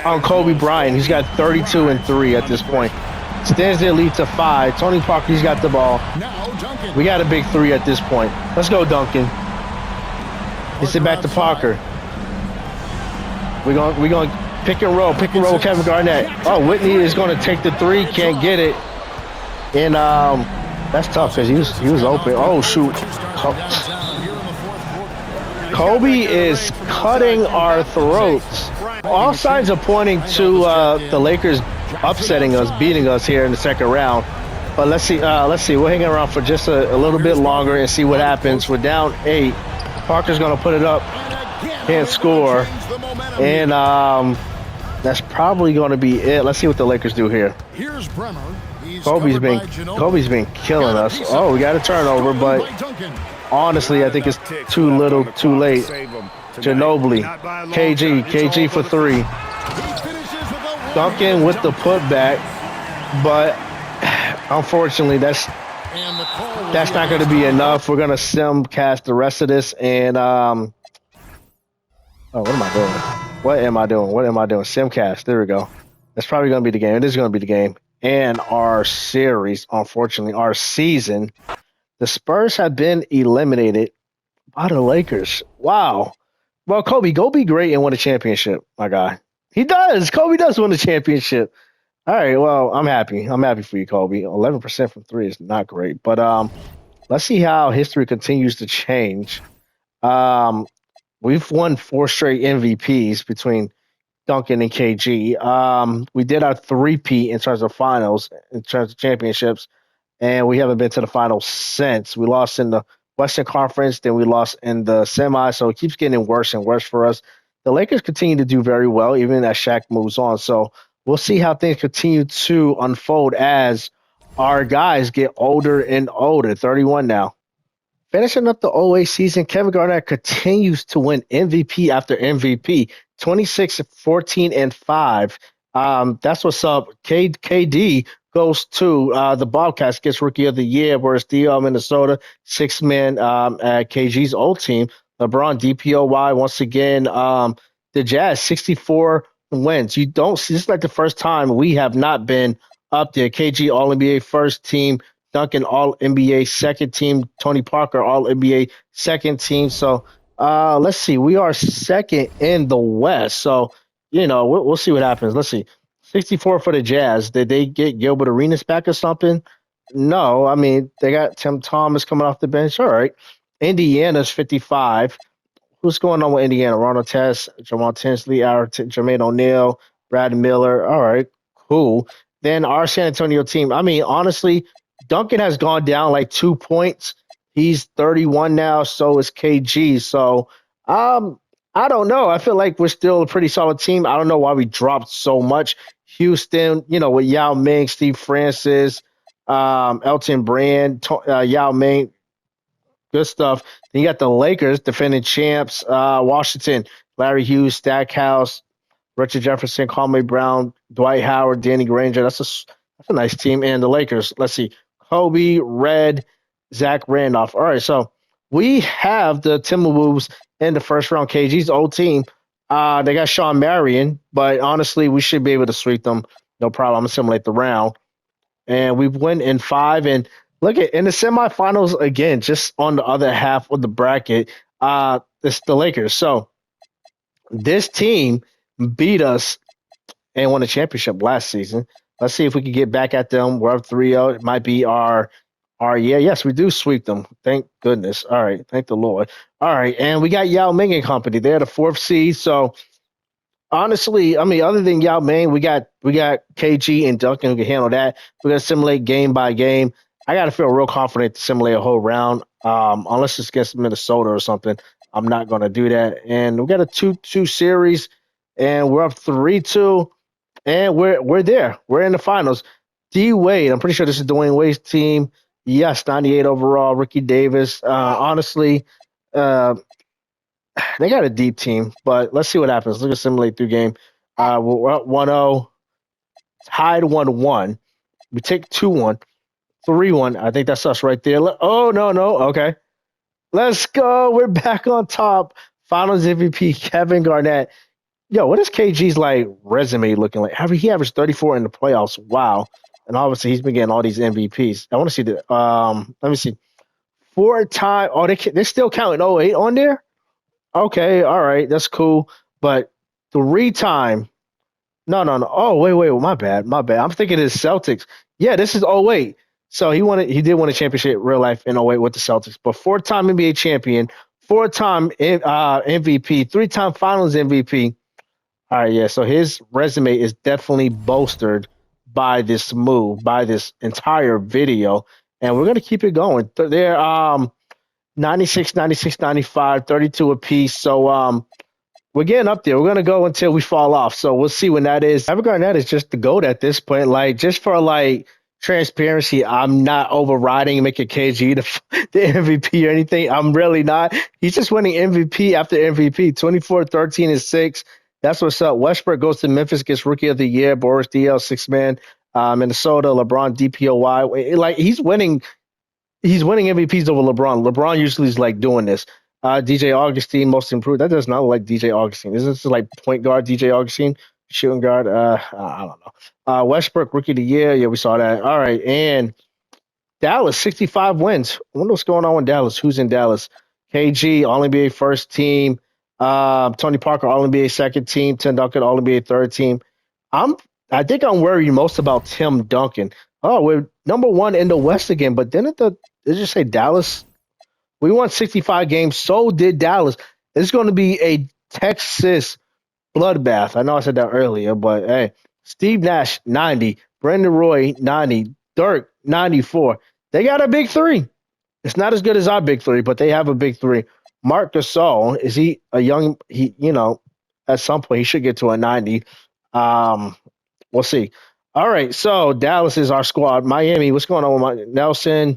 Speaker 1: on Kobe Bryant. He's got 32 and 3 at this point. Stands their lead to 5. Tony Parker, he's got the ball. We got a big 3 at this point. Let's go, Duncan. It's it back to Parker. We're going pick and roll with Kevin Garnett. Oh, Whitney is going to take the 3, can't get it. And that's tough because he was open. Oh, shoot. Kobe is cutting our throats. All signs are pointing to the Lakers upsetting us, beating us here in the second round. But let's see. We're hanging around for just a little bit longer and see what happens. We're down 8. Parker's going to put it up. Can't score. And that's probably going to be it. Let's see what the Lakers do here. Kobe's been killing us. Oh, we got a turnover, but Honestly, I
Speaker 2: Not
Speaker 1: think it's
Speaker 2: enough ticks
Speaker 1: too
Speaker 2: left on
Speaker 1: little,
Speaker 2: the
Speaker 1: too
Speaker 2: clock to
Speaker 1: late.
Speaker 2: save them tonight.
Speaker 1: Ginobili,
Speaker 2: Not by a long
Speaker 1: KG,
Speaker 2: shot. It's all
Speaker 1: KG
Speaker 2: for
Speaker 1: for
Speaker 2: the finish.
Speaker 1: three.
Speaker 3: He finishes with a
Speaker 1: Duncan
Speaker 3: one-handed
Speaker 1: with the
Speaker 3: dunk.
Speaker 1: putback, but unfortunately,
Speaker 3: And the call will be
Speaker 1: that's not going to
Speaker 3: against
Speaker 1: be
Speaker 3: Tony Parker.
Speaker 1: enough. We're going to simcast the rest of this, and oh, what am I doing? What am I doing? What am I doing? Simcast. There we go. That's probably going to be the game. It is going to be the game. And our series, unfortunately, our season, the Spurs have been eliminated by the Lakers. Wow. Well, Kobe, go be great and win a championship, my guy. He does. Kobe does win a championship. All right. Well, I'm happy. I'm happy for you, Kobe. 11% from three is not great, but let's see how history continues to change. Um, we've won four straight MVPs between Duncan and KG. We did our three-peat in terms of finals, in terms of championships, and we haven't been to the finals since. We lost in the Western Conference, then we lost in the semi, so it keeps getting worse and worse for us. The Lakers continue to do very well, even as Shaq moves on. So we'll see how things continue to unfold as our guys get older and older. 31 now. Finishing up the OA season, Kevin Garnett continues to win MVP after MVP, 26, 14, and 5. That's what's up. KD goes to the Bobcats, gets Rookie of the Year, whereas Theo Minnesota, six man at KG's old team. LeBron DPOY once again. The Jazz, 64 wins. You don't see this is like the first time we have not been up there. KG All NBA first team, Duncan All NBA second team, Tony Parker All NBA second team. So let's see, we are second in the West. So we'll see what happens. Let's see, 64 for the Jazz. Did they get Gilbert Arenas back or something? No, I mean they got Tim Thomas coming off the bench. All right, Indiana's 55. What's going on with Indiana? Ronald Test, Jamal Tinsley, Jermaine O'Neal, Brad Miller. All right, cool. Then our San Antonio team. I mean, honestly, Duncan has gone down like 2 points. He's 31 now. So is KG. So, I don't know. I feel like we're still a pretty solid team. I don't know why we dropped so much. Houston, with Yao Ming, Steve Francis, Elton Brand, Yao Ming, good stuff. Then you got the Lakers, defending champs, Washington, Larry Hughes, Stackhouse, Richard Jefferson, Kwame Brown, Dwight Howard, Danny Granger. That's a nice team. And the Lakers, let's see, Kobe, Red, Zach Randolph. All right, so we have the Timberwolves in the first round. KG's old team. They got Sean Marion, but honestly, we should be able to sweep them. No problem. I'm gonna simulate the round, and we win in five. And look at in the semifinals again, just on the other half of the bracket. It's the Lakers. So this team beat us and won a championship last season. Let's see if we can get back at them. We're up 3-0. It might be our yeah, yes, we do sweep them. Thank goodness. All right, thank the Lord. All right, and we got Yao Ming and company. They're the fourth seed. So honestly, I mean, other than Yao Ming, we got KG and Duncan who can handle that. We're gonna simulate game by game. I gotta feel real confident to simulate a whole round. Unless it's against Minnesota or something, I'm not gonna do that. And we got a 2-2 series, and we're up 3-2, and we're there. We're in the finals. D Wade, I'm pretty sure this is Dwayne Wade's team. Yes, 98 overall. Ricky Davis. Honestly, uh, they got a deep team, but let's see what happens. Look at simulate through game. We're up 1-0, tied 1-1. We take 2-1, 3-1. I think that's us right there. Oh, no, no. Okay. Let's go. We're back on top. Finals MVP, Kevin Garnett. Yo, what is KG's like resume looking like? He averaged 34 in the playoffs. Wow. And obviously he's been getting all these MVPs. I want to see the let me see. Four-time. Oh, they're still counting '08 on there? Okay, all right, that's cool. But three-time. No, no, no. Oh, wait, my bad. My bad. I'm thinking it's Celtics. Yeah, this is '08. So he did win a championship real life in '08 with the Celtics. But four-time NBA champion, four-time MVP, three-time Finals MVP. All right, yeah. So his resume is definitely bolstered by this move, by this entire video, and we're gonna keep it going. They're 96, 96, 95, 32 apiece. So we're getting up there. We're gonna go until we fall off. So we'll see when that is. Kevin Garnett is just the GOAT at this point. Like just for like Transparency, I'm not overriding and making KG the MVP or anything. I'm really not. He's just winning MVP after MVP. 24, 13, and 6. That's what's up. Westbrook goes to Memphis, gets Rookie of the Year. Boris DL, six man. Minnesota, LeBron, DPOY. Like he's winning MVPs over LeBron. LeBron usually is like doing this. DJ Augustine, most improved. That does not look like DJ Augustine. Isn't this like point guard DJ Augustine? Shooting guard? I don't know. Westbrook, Rookie of the Year. Yeah, we saw that. All right. And Dallas, 65 wins. I wonder what's going on with Dallas. Who's in Dallas? KG, All NBA first team. Tony Parker, All NBA second team. Tim Duncan, All NBA third team. I'm I think I'm worried most about Tim Duncan. Oh, we're number one in the West again, but didn't did it just say Dallas? We won 65 games. So did Dallas. It's going to be a Texas bloodbath. I know I said that earlier, but hey, Steve Nash 90, Brandon Roy 90, Dirk 94. They got a big three. It's not as good as our big three, but they have a big three. Mark Gasol, is he a young? At some point he should get to a 90. Um, we'll see. All right, so Dallas is our squad. Miami, what's going on with Nelson,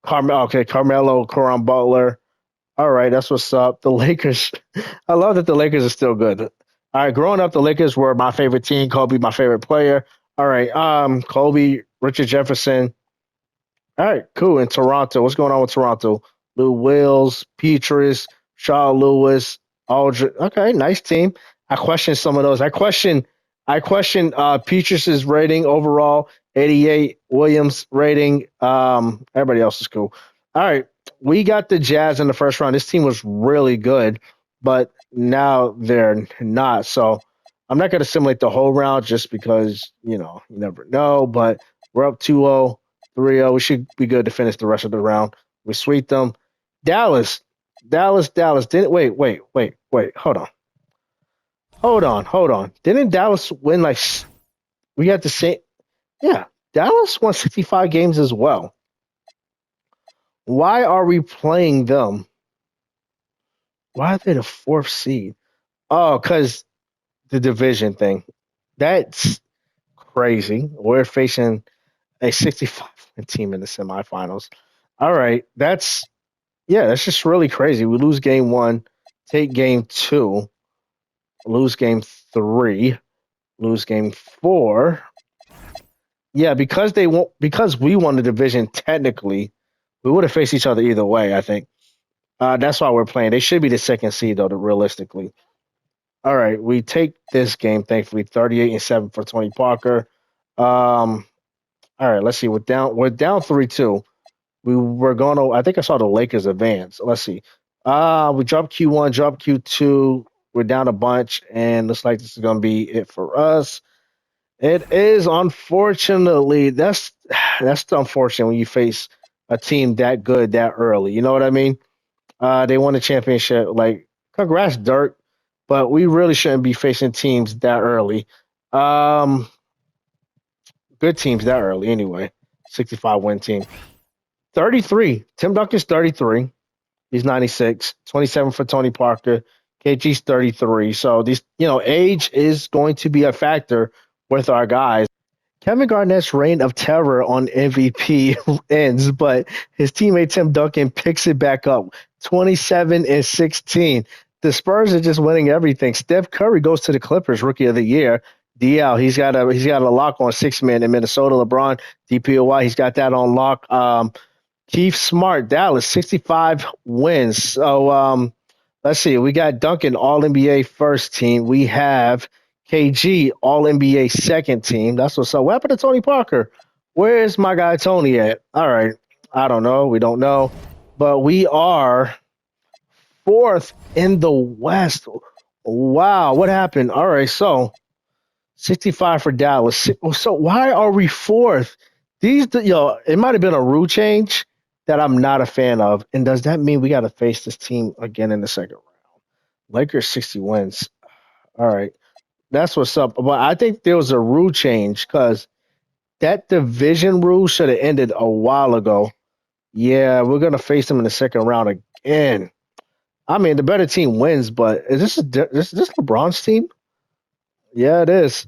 Speaker 1: Carmelo, Coron Butler. All right, that's what's up. The Lakers, I love that the Lakers are still good. All right, growing up, the Lakers were my favorite team. Kobe, my favorite player. All right, Kobe, Richard Jefferson. All right, cool. In Toronto, what's going on with Toronto? Lou Wills, Petrus, Shaw Lewis, Aldridge. Okay, nice team. I question some of those. I question Petrus's rating overall, 88. Williams rating. Everybody else is cool. All right, we got the Jazz in the first round. This team was really good, but now they're not. So I'm not going to simulate the whole round just because you never know. But we're up 2-0. 3-0. We should be good to finish the rest of the round. We sweep them. Dallas. Dallas. Didn't wait. Hold on. Didn't Dallas win we had the same? Yeah, Dallas won 65 games as well. Why are we playing them? Why are they the fourth seed? Oh, because the division thing. That's crazy. We're facing a 65 win team in the semifinals. All right, that's just really crazy. We lose game one, take game two, lose game three, lose game four. Yeah, because we won the division technically, we would have faced each other either way, I think. That's why we're playing. They should be the second seed though, realistically. All right, we take this game, thankfully, 38-7 for Tony Parker. All right, let's see. We're down 3-2. We were going to. I think I saw the Lakers advance. Let's see. We dropped Q1, dropped Q2. We're down a bunch, and looks like this is going to be it for us. It is, unfortunately. That's unfortunate when you face a team that good that early. You know what I mean? They won the championship. Like, congrats, Dirk. But we really shouldn't be facing teams that early. Good teams that early anyway. 65 win team. 33. Tim Duncan's 33. He's 96. 27 for Tony Parker. KG's 33. So these, age is going to be a factor with our guys. Kevin Garnett's reign of terror on MVP ends, but his teammate Tim Duncan picks it back up. 27-16. The Spurs are just winning everything. Steph Curry goes to the Clippers, Rookie of the Year. DL, he's got a lock on six man in Minnesota. LeBron, DPOY, he's got that on lock. Keith Smart, Dallas, 65 wins. So let's see. We got Duncan, All NBA first team. We have KG, All NBA second team. That's what's up. What happened to Tony Parker? Where's my guy Tony at? All right. I don't know. We don't know. But we are fourth in the West. Wow. What happened? All right. So 65 for Dallas. So why are we fourth? It might have been a rule change that I'm not a fan of. And does that mean we got to face this team again in the second round? Lakers 60 wins. All right. That's what's up. But I think there was a rule change because that division rule should have ended a while ago. Yeah, we're going to face them in the second round again. I mean, the better team wins, but is this LeBron's team? Yeah, it is.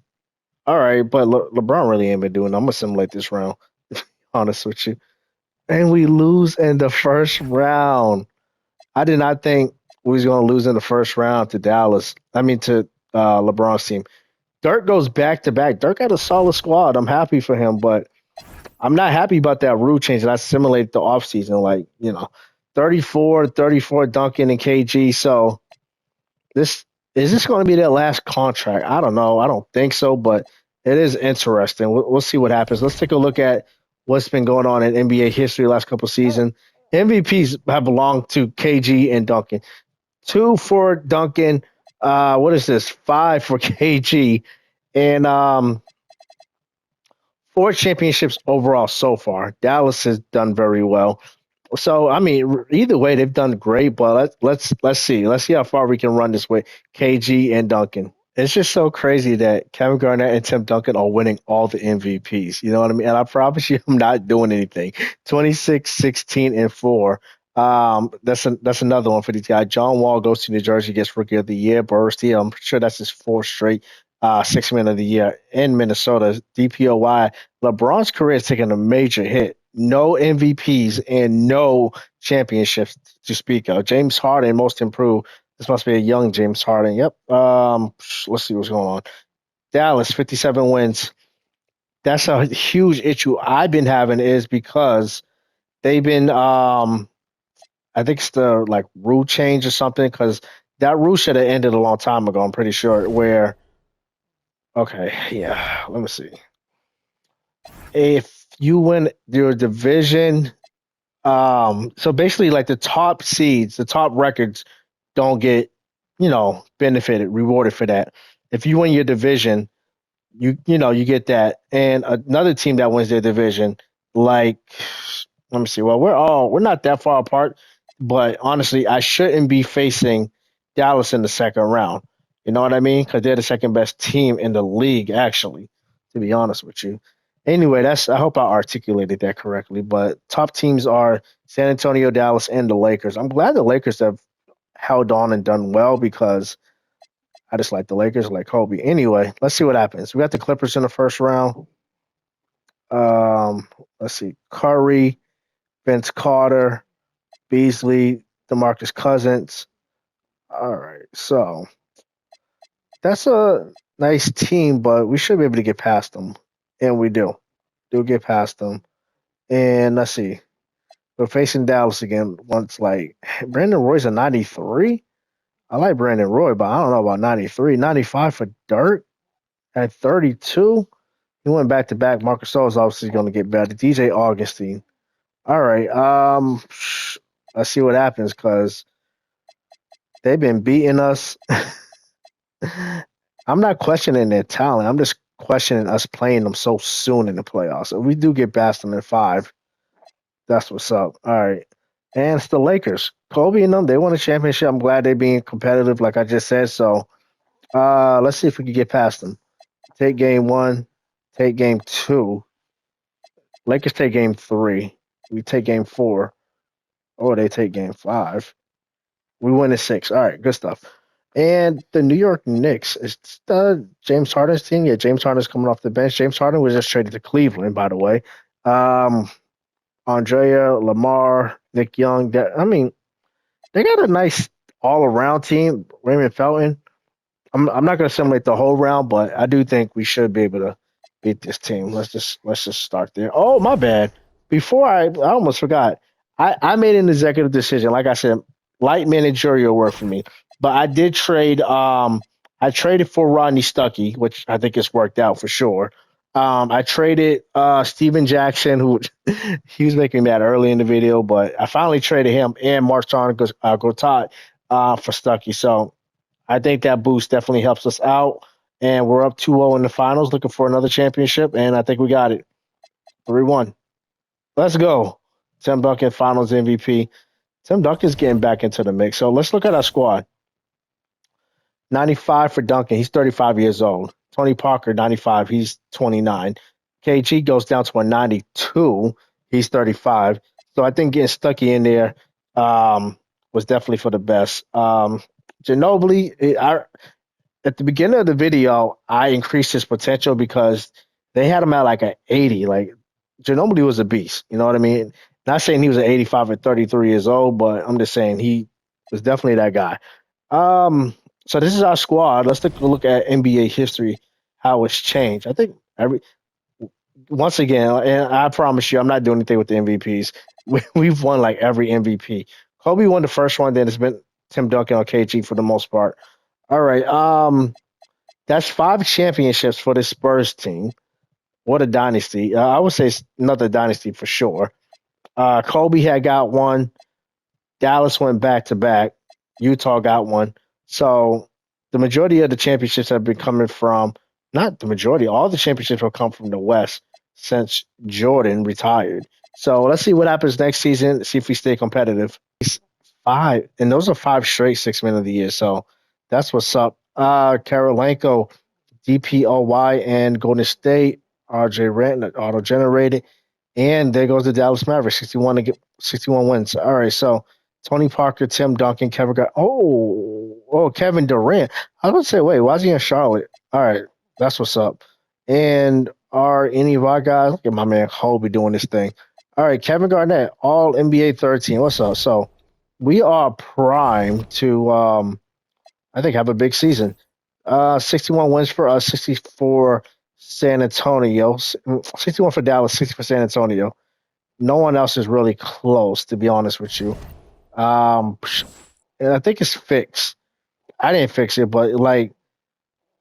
Speaker 1: All right, but LeBron really ain't been doing. I'm gonna simulate this round. honest with you. And we lose in the first round. I did not think we was going to lose in the first round to Dallas. I mean, to LeBron's team. Dirk goes back to back. Dirk had a solid squad. I'm happy for him, but I'm not happy about that rule change that I simulated the offseason. Like, 34 Duncan and KG. So this is this going to be their last contract? I don't know. I don't think so, but it is interesting. We'll see what happens. Let's take a look at what's been going on in NBA history the last couple of seasons. MVPs have belonged to KG and Duncan. Two for Duncan. What is this? Five for KG, and four championships overall so far. Dallas has done very well. So I mean, either way, they've done great. But let's see. Let's see how far we can run this with KG and Duncan. It's just so crazy that Kevin Garnett and Tim Duncan are winning all the MVPs. You know what I mean? And I promise you, I'm not doing anything. 26, 16, and 4. That's another one for these guys. John Wall goes to New Jersey, gets Rookie of the Year. Bursty, I'm sure that's his fourth straight Six Man of the Year in Minnesota. DPOY. LeBron's career is taking a major hit. No MVPs and no championships to speak of. James Harden, most improved. This must be a young James Harden. Yep. Let's see what's going on. Dallas, 57 wins. That's a huge issue I've been having is because they've been I think it's the like rule change or something because that rule should have ended a long time ago. I'm pretty sure. Where okay, yeah. Let me see. If you win your division, so basically like the top seeds, the top records don't get benefited, rewarded for that. If you win your division, you get that, and another team that wins their division, like let me see. Well, we're not that far apart, but honestly, I shouldn't be facing Dallas in the second round. You know what I mean? Because they're the second best team in the league, actually. To be honest with you. Anyway, I hope I articulated that correctly. But top teams are San Antonio, Dallas, and the Lakers. I'm glad the Lakers have held on and done well because I just like the Lakers, like Kobe. Anyway, let's see what happens. We got the Clippers in the first round. Let's see. Curry, Vince Carter, Beasley, DeMarcus Cousins. All right. So that's a nice team, but we should be able to get past them. And we do. Do get past them. And let's see. We're facing Dallas again. Once like Brandon Roy's a 93. I like Brandon Roy, but I don't know about 93. 95 for Dirk at 32. He went back to back. Marcus Gasol is obviously going to get better. DJ Augustine. All right. Let's see what happens because they've been beating us. I'm not questioning their talent. I'm just questioning us playing them so soon in the playoffs. If we do get past them in 5, that's what's up. All right. And it's the Lakers. Kobe and them, they won a championship. I'm glad they're being competitive, like I just said. So let's see if we can get past them. Take game 1, take game 2. Lakers take game 3. We take game 4. Or they take game 5. We win in 6. All right, good stuff. And the New York Knicks is James Harden's team. Yeah, James Harden's coming off the bench. James Harden was just traded to Cleveland, by the way. Andrea, Lamar, Nick Young. I mean, they got a nice all-around team. Raymond Felton. I'm not going to simulate the whole round, but I do think we should be able to beat this team. Let's just start there. Oh, my bad. Before I almost forgot. I made an executive decision. Like I said, light managerial work for me. But I did trade. I traded for Rodney Stuckey, which I think has worked out for sure. I traded Steven Jackson, who he was making that early in the video, but I finally traded him and Marshawn Gotat for Stuckey. So I think that boost definitely helps us out. And we're up 2-0 in the finals, looking for another championship. And I think we got it. 3-1. Let's go. Tim Duncan, finals MVP. Tim Duncan's getting back into the mix. So let's look at our squad. 95 for Duncan. He's 35 years old. Tony Parker, 95. He's 29. KG goes down to a 92. He's 35. So I think getting Stuckey in there was definitely for the best. Ginobili, at the beginning of the video, I increased his potential because they had him at like an 80. Like Ginobili was a beast. You know what I mean? Not saying he was an 85 at 33 years old, but I'm just saying he was definitely that guy. So this is our squad. Let's take a look at NBA history, how it's changed. I think every once again, and I promise you, I'm not doing anything with the MVPs. We've won like every MVP. Kobe won the first one, then it's been Tim Duncan or KG for the most part. All right. That's 5 championships for the Spurs team. What a dynasty. I would say it's another dynasty for sure. Kobe had got one. Dallas went back to back. Utah got one. So the majority of the championships have been coming from, not the majority, all the championships will come from the West since Jordan retired. So let's see what happens next season, see if we stay competitive. Five, and those are 5 straight 6 men of the year. So that's what's up. Karolinko, DPOY, and Golden State, RJ Rent, auto generated. And there goes the Dallas Mavericks, 61 to get 61 wins. All right, so Tony Parker, Tim Duncan, Kevin Garnett. Kevin Durant. I was gonna say, wait, why is he in Charlotte? All right, that's what's up. And are any of our guys? Look at my man Kobe doing this thing. All right, Kevin Garnett, All NBA 13. What's up? So we are primed to, I think, have a big season. 61 wins for us, 60 for San Antonio, 61 for Dallas, 60 for San Antonio. No one else is really close, to be honest with you. And I think it's fixed. I didn't fix it, but like,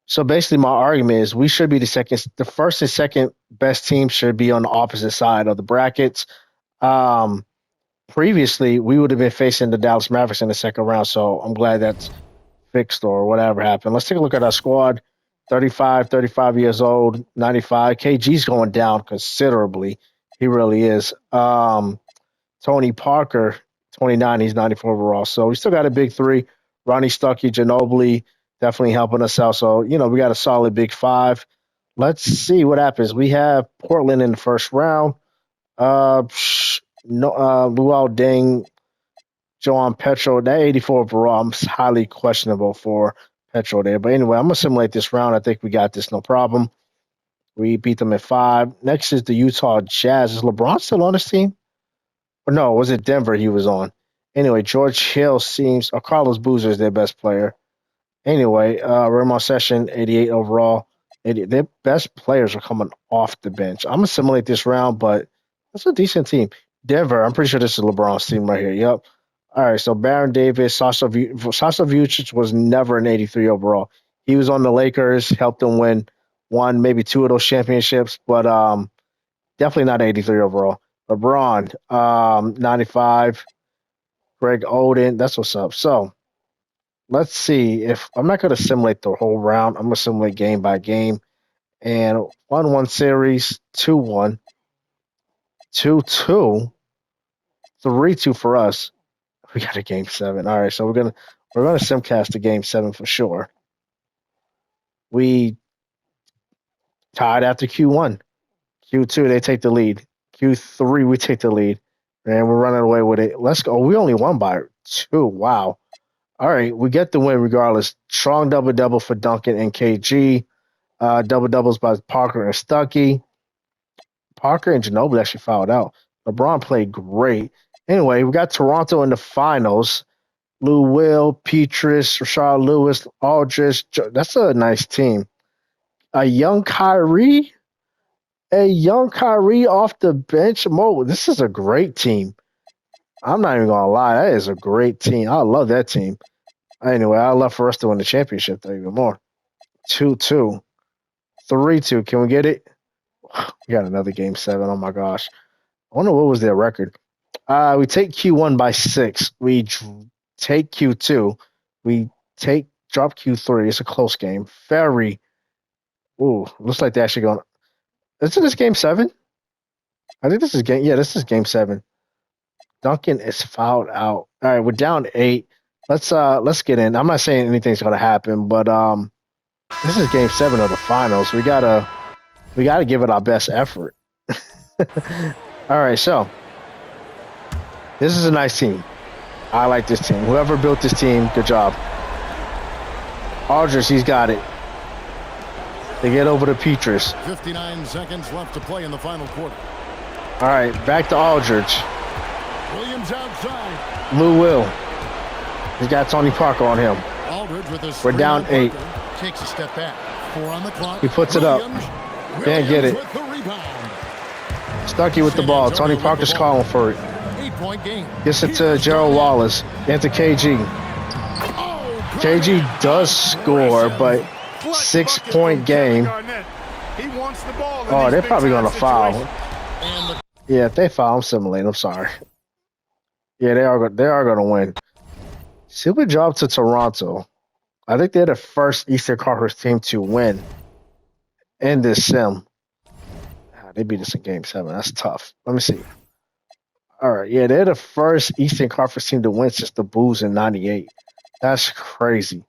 Speaker 1: so basically, my argument is we should be the first and second best team should be on the opposite side of the brackets. Um, Previously, we would have been facing the Dallas Mavericks in the second round, so I'm glad that's fixed or whatever happened. Let's take a look at our squad. 35 years old, 95. KG's going down considerably. He really is. Tony Parker, 29. He's 94 overall. So we still got a big three. Ronnie Stuckey, Ginobili, definitely helping us out. So, we got a solid big five. Let's see what happens. We have Portland in the first round. No, Luol Deng, Joan Petro, that 84 overall, I'm highly questionable for Petro there. But anyway, I'm going to simulate this round. I think we got this, no problem. We beat them at 5. Next is the Utah Jazz. Is LeBron still on this team? Or no, was it Denver he was on? Anyway, George Hill or Carlos Boozer is their best player. Anyway, Ramon Session, 88 overall. Their best players are coming off the bench. I'm going to simulate this round, but that's a decent team. Denver, I'm pretty sure this is LeBron's team right here. Yep. All right, so Baron Davis, Sasha Vucic was never an 83 overall. He was on the Lakers, helped them win one, maybe 2 of those championships, but definitely not 83 overall. LeBron, 95. Greg Oden, that's what's up. So let's see if I'm not going to simulate the whole round. I'm going to simulate game by game. And 1-1 series, 2-1, 2-2, 3-2 for us. We got a game 7. All right, so we're gonna simcast the game 7 for sure. We tied after Q1. Q2, they take the lead. Q3, we take the lead. And we're running away with it. Let's go. We only won by 2. Wow. All right, we get the win regardless. Strong double-double for Duncan and KG. Double-doubles by Parker and Stuckey. Parker and Ginobili actually fouled out. LeBron played great. Anyway, we got Toronto in the finals. Lou Will, Petrus, Rashard Lewis, Aldridge. That's a nice team. A young Kyrie off the bench. Mo, this is a great team. I'm not even gonna lie, that is a great team. I love that team. Anyway, I'd love for us to win the championship though, even more. 2-2. 3-2. Can we get it? We got another game 7. Oh my gosh. I wonder what was their record. We take Q1 by 6. We take Q2. We drop Q3. It's a close game. Looks like they're actually going. Isn't this game 7? I think this is game. Yeah, this is game 7. Duncan is fouled out. All right, we're down 8. Let's get in. I'm not saying anything's gonna happen, but this is game 7 of the finals. We gotta give it our best effort. All right, so this is a nice team. I like this team. Whoever built this team, good job. Aldridge, he's got it. They get over to Petrus.
Speaker 3: 59 seconds left to play in the final quarter.
Speaker 1: All right, back to Aldridge.
Speaker 3: Williams outside.
Speaker 1: Lou Will. He's got Tony Parker on him.
Speaker 3: Aldridge with a
Speaker 1: We're down 8.
Speaker 3: Takes a step back. 4 on the clock.
Speaker 1: He puts it up. Can't get it.
Speaker 3: With the rebound.
Speaker 1: Stuckey with the ball. Tony Parker's calling for it.
Speaker 3: 8-point game.
Speaker 1: Gets it to Gerald Wallace. Into KG. KG does score, but 6-point game. Oh, they're probably going to foul. Yeah, if they foul, I'm simulating. I'm sorry. Yeah, they are going to win. Super job to Toronto. I think they're the first Eastern Conference team to win in this sim. They beat us in Game 7. That's tough. Let me see. All right, yeah, they're the first Eastern Conference team to win since the Bulls in '98. That's crazy.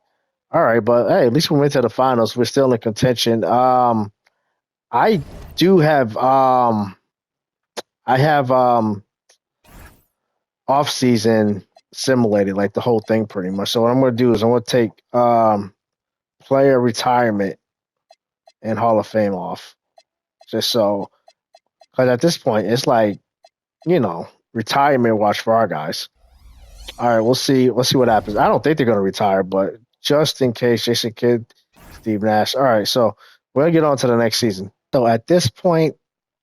Speaker 1: All right, but hey, at least we went to the finals. We're still in contention. I do have off season simulated, like the whole thing pretty much. So what I'm gonna do is I'm gonna take player retirement and Hall of Fame off. Just so, because at this point it's like, retirement watch for our guys. All right, we'll see what happens. I don't think they're gonna retire, but just in case, Jason Kidd, Steve Nash. All right, so we're gonna get on to the next season. So at this point,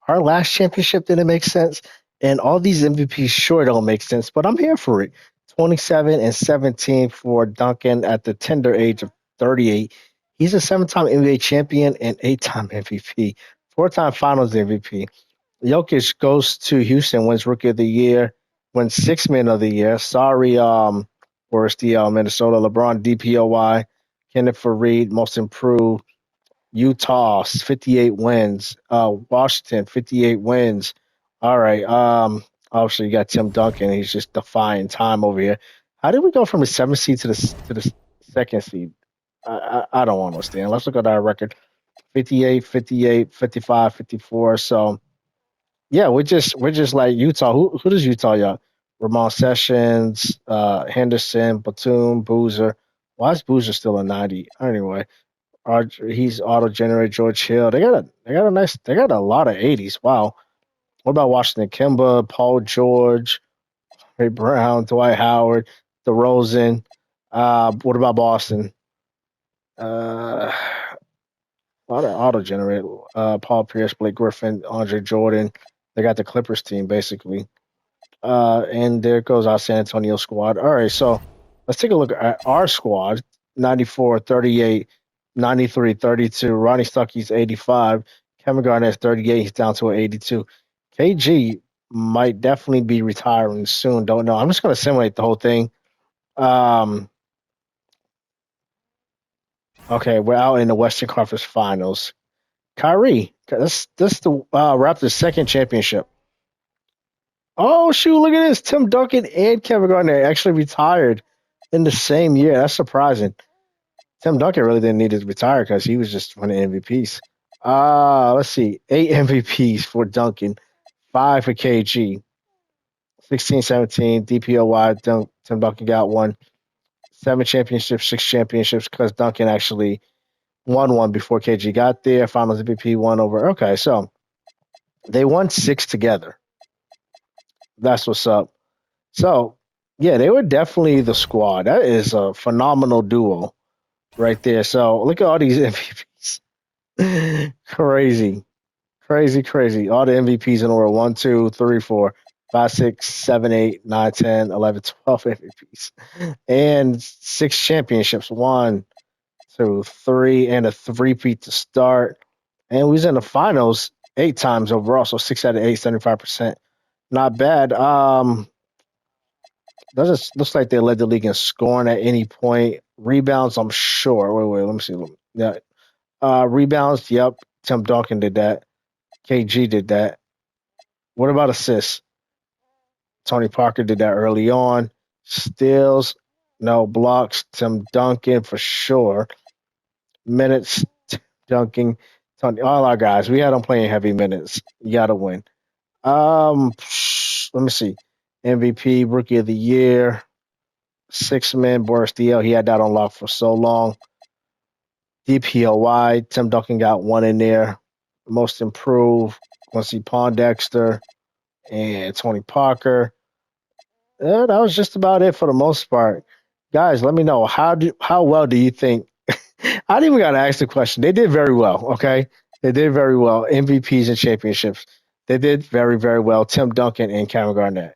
Speaker 1: our last championship didn't make sense, and all these MVPs sure don't make sense, but I'm here for it. 27 and 17 for Duncan at the tender age of 38. He's a 7-time NBA champion and 8-time MVP, 4-time Finals MVP. Jokic goes to Houston, wins Rookie of the Year, wins Sixth Man of the Year. Sorry, where's the Minnesota? LeBron DPOY, Kenneth Faried, Most Improved. Utah, 58 wins. Washington, 58 wins. All right. Obviously, you got Tim Duncan. He's just defying time over here. How did we go from the 7th seed to the 2nd seed? I don't understand. Let's look at our record. 58, 58, 55, 54. So, yeah, we're just like Utah. Who does Utah got? Ramon Sessions, Henderson, Batum, Boozer. Why is Boozer still a 90? Anyway. He's auto-generated. George Hill. They got a lot of 80s. Wow. What about Washington? Kemba, Paul George, Ray Brown, Dwight Howard, DeRozan. What about Boston? A lot of auto-generated. Paul Pierce, Blake Griffin, Andre Jordan. They got the Clippers team basically. And there goes our San Antonio squad. All right, so let's take a look at our squad. 94, 38. 93, 32. Ronnie Stuckey's 85. Kevin Garnett's 38. He's down to an 82. KG might definitely be retiring soon. Don't know. I'm just going to simulate the whole thing. Okay, we're out in the Western Conference Finals. Kyrie, that's the Raptors' second championship. Oh, shoot, look at this. Tim Duncan and Kevin Garnett actually retired in the same year. That's surprising. Tim Duncan really didn't need to retire because he was just winning MVPs. Let's see. 8 MVPs for Duncan, 5 for KG. 16, 17, DPOY, Tim Duncan got 1. 7 championships, 6 championships because Duncan actually won 1 before KG got there. Finals MVP 1 over. Okay, so they won 6 together. That's what's up. So, yeah, they were definitely the squad. That is a phenomenal duo. Right there. So look at all these MVPs. Crazy. All the MVPs in order. 1, 2, 3, 4, 5, 6, 7, 8, 9, 10, 11, 12 MVPs. And 6 championships. 1, 2, 3, and a three-peat to start. And we was in the finals 8 times overall. So 6 out of 8, 75%. Not bad. Looks like they led the league in scoring at any point. Rebounds, I'm sure. Wait, let me see. Yeah. Rebounds, yep. Tim Duncan did that. KG did that. What about assists? Tony Parker did that early on. Steals, no. Blocks, Tim Duncan for sure. Minutes, Tim Duncan, Tony, all our guys. We had them playing heavy minutes. You got to win. Let me see. MVP, Rookie of the Year. 6-man, Boris DL. He had that on lock for so long. DPOY, Tim Duncan got 1 in there. Most Improved, Quincy Pondexter. and Tony Parker. That was just about it for the most part. Guys, let me know how well do you think? I didn't even got to ask the question. They did very well. Okay, they did very well. MVPs and championships. They did very well. Tim Duncan and Kevin Garnett.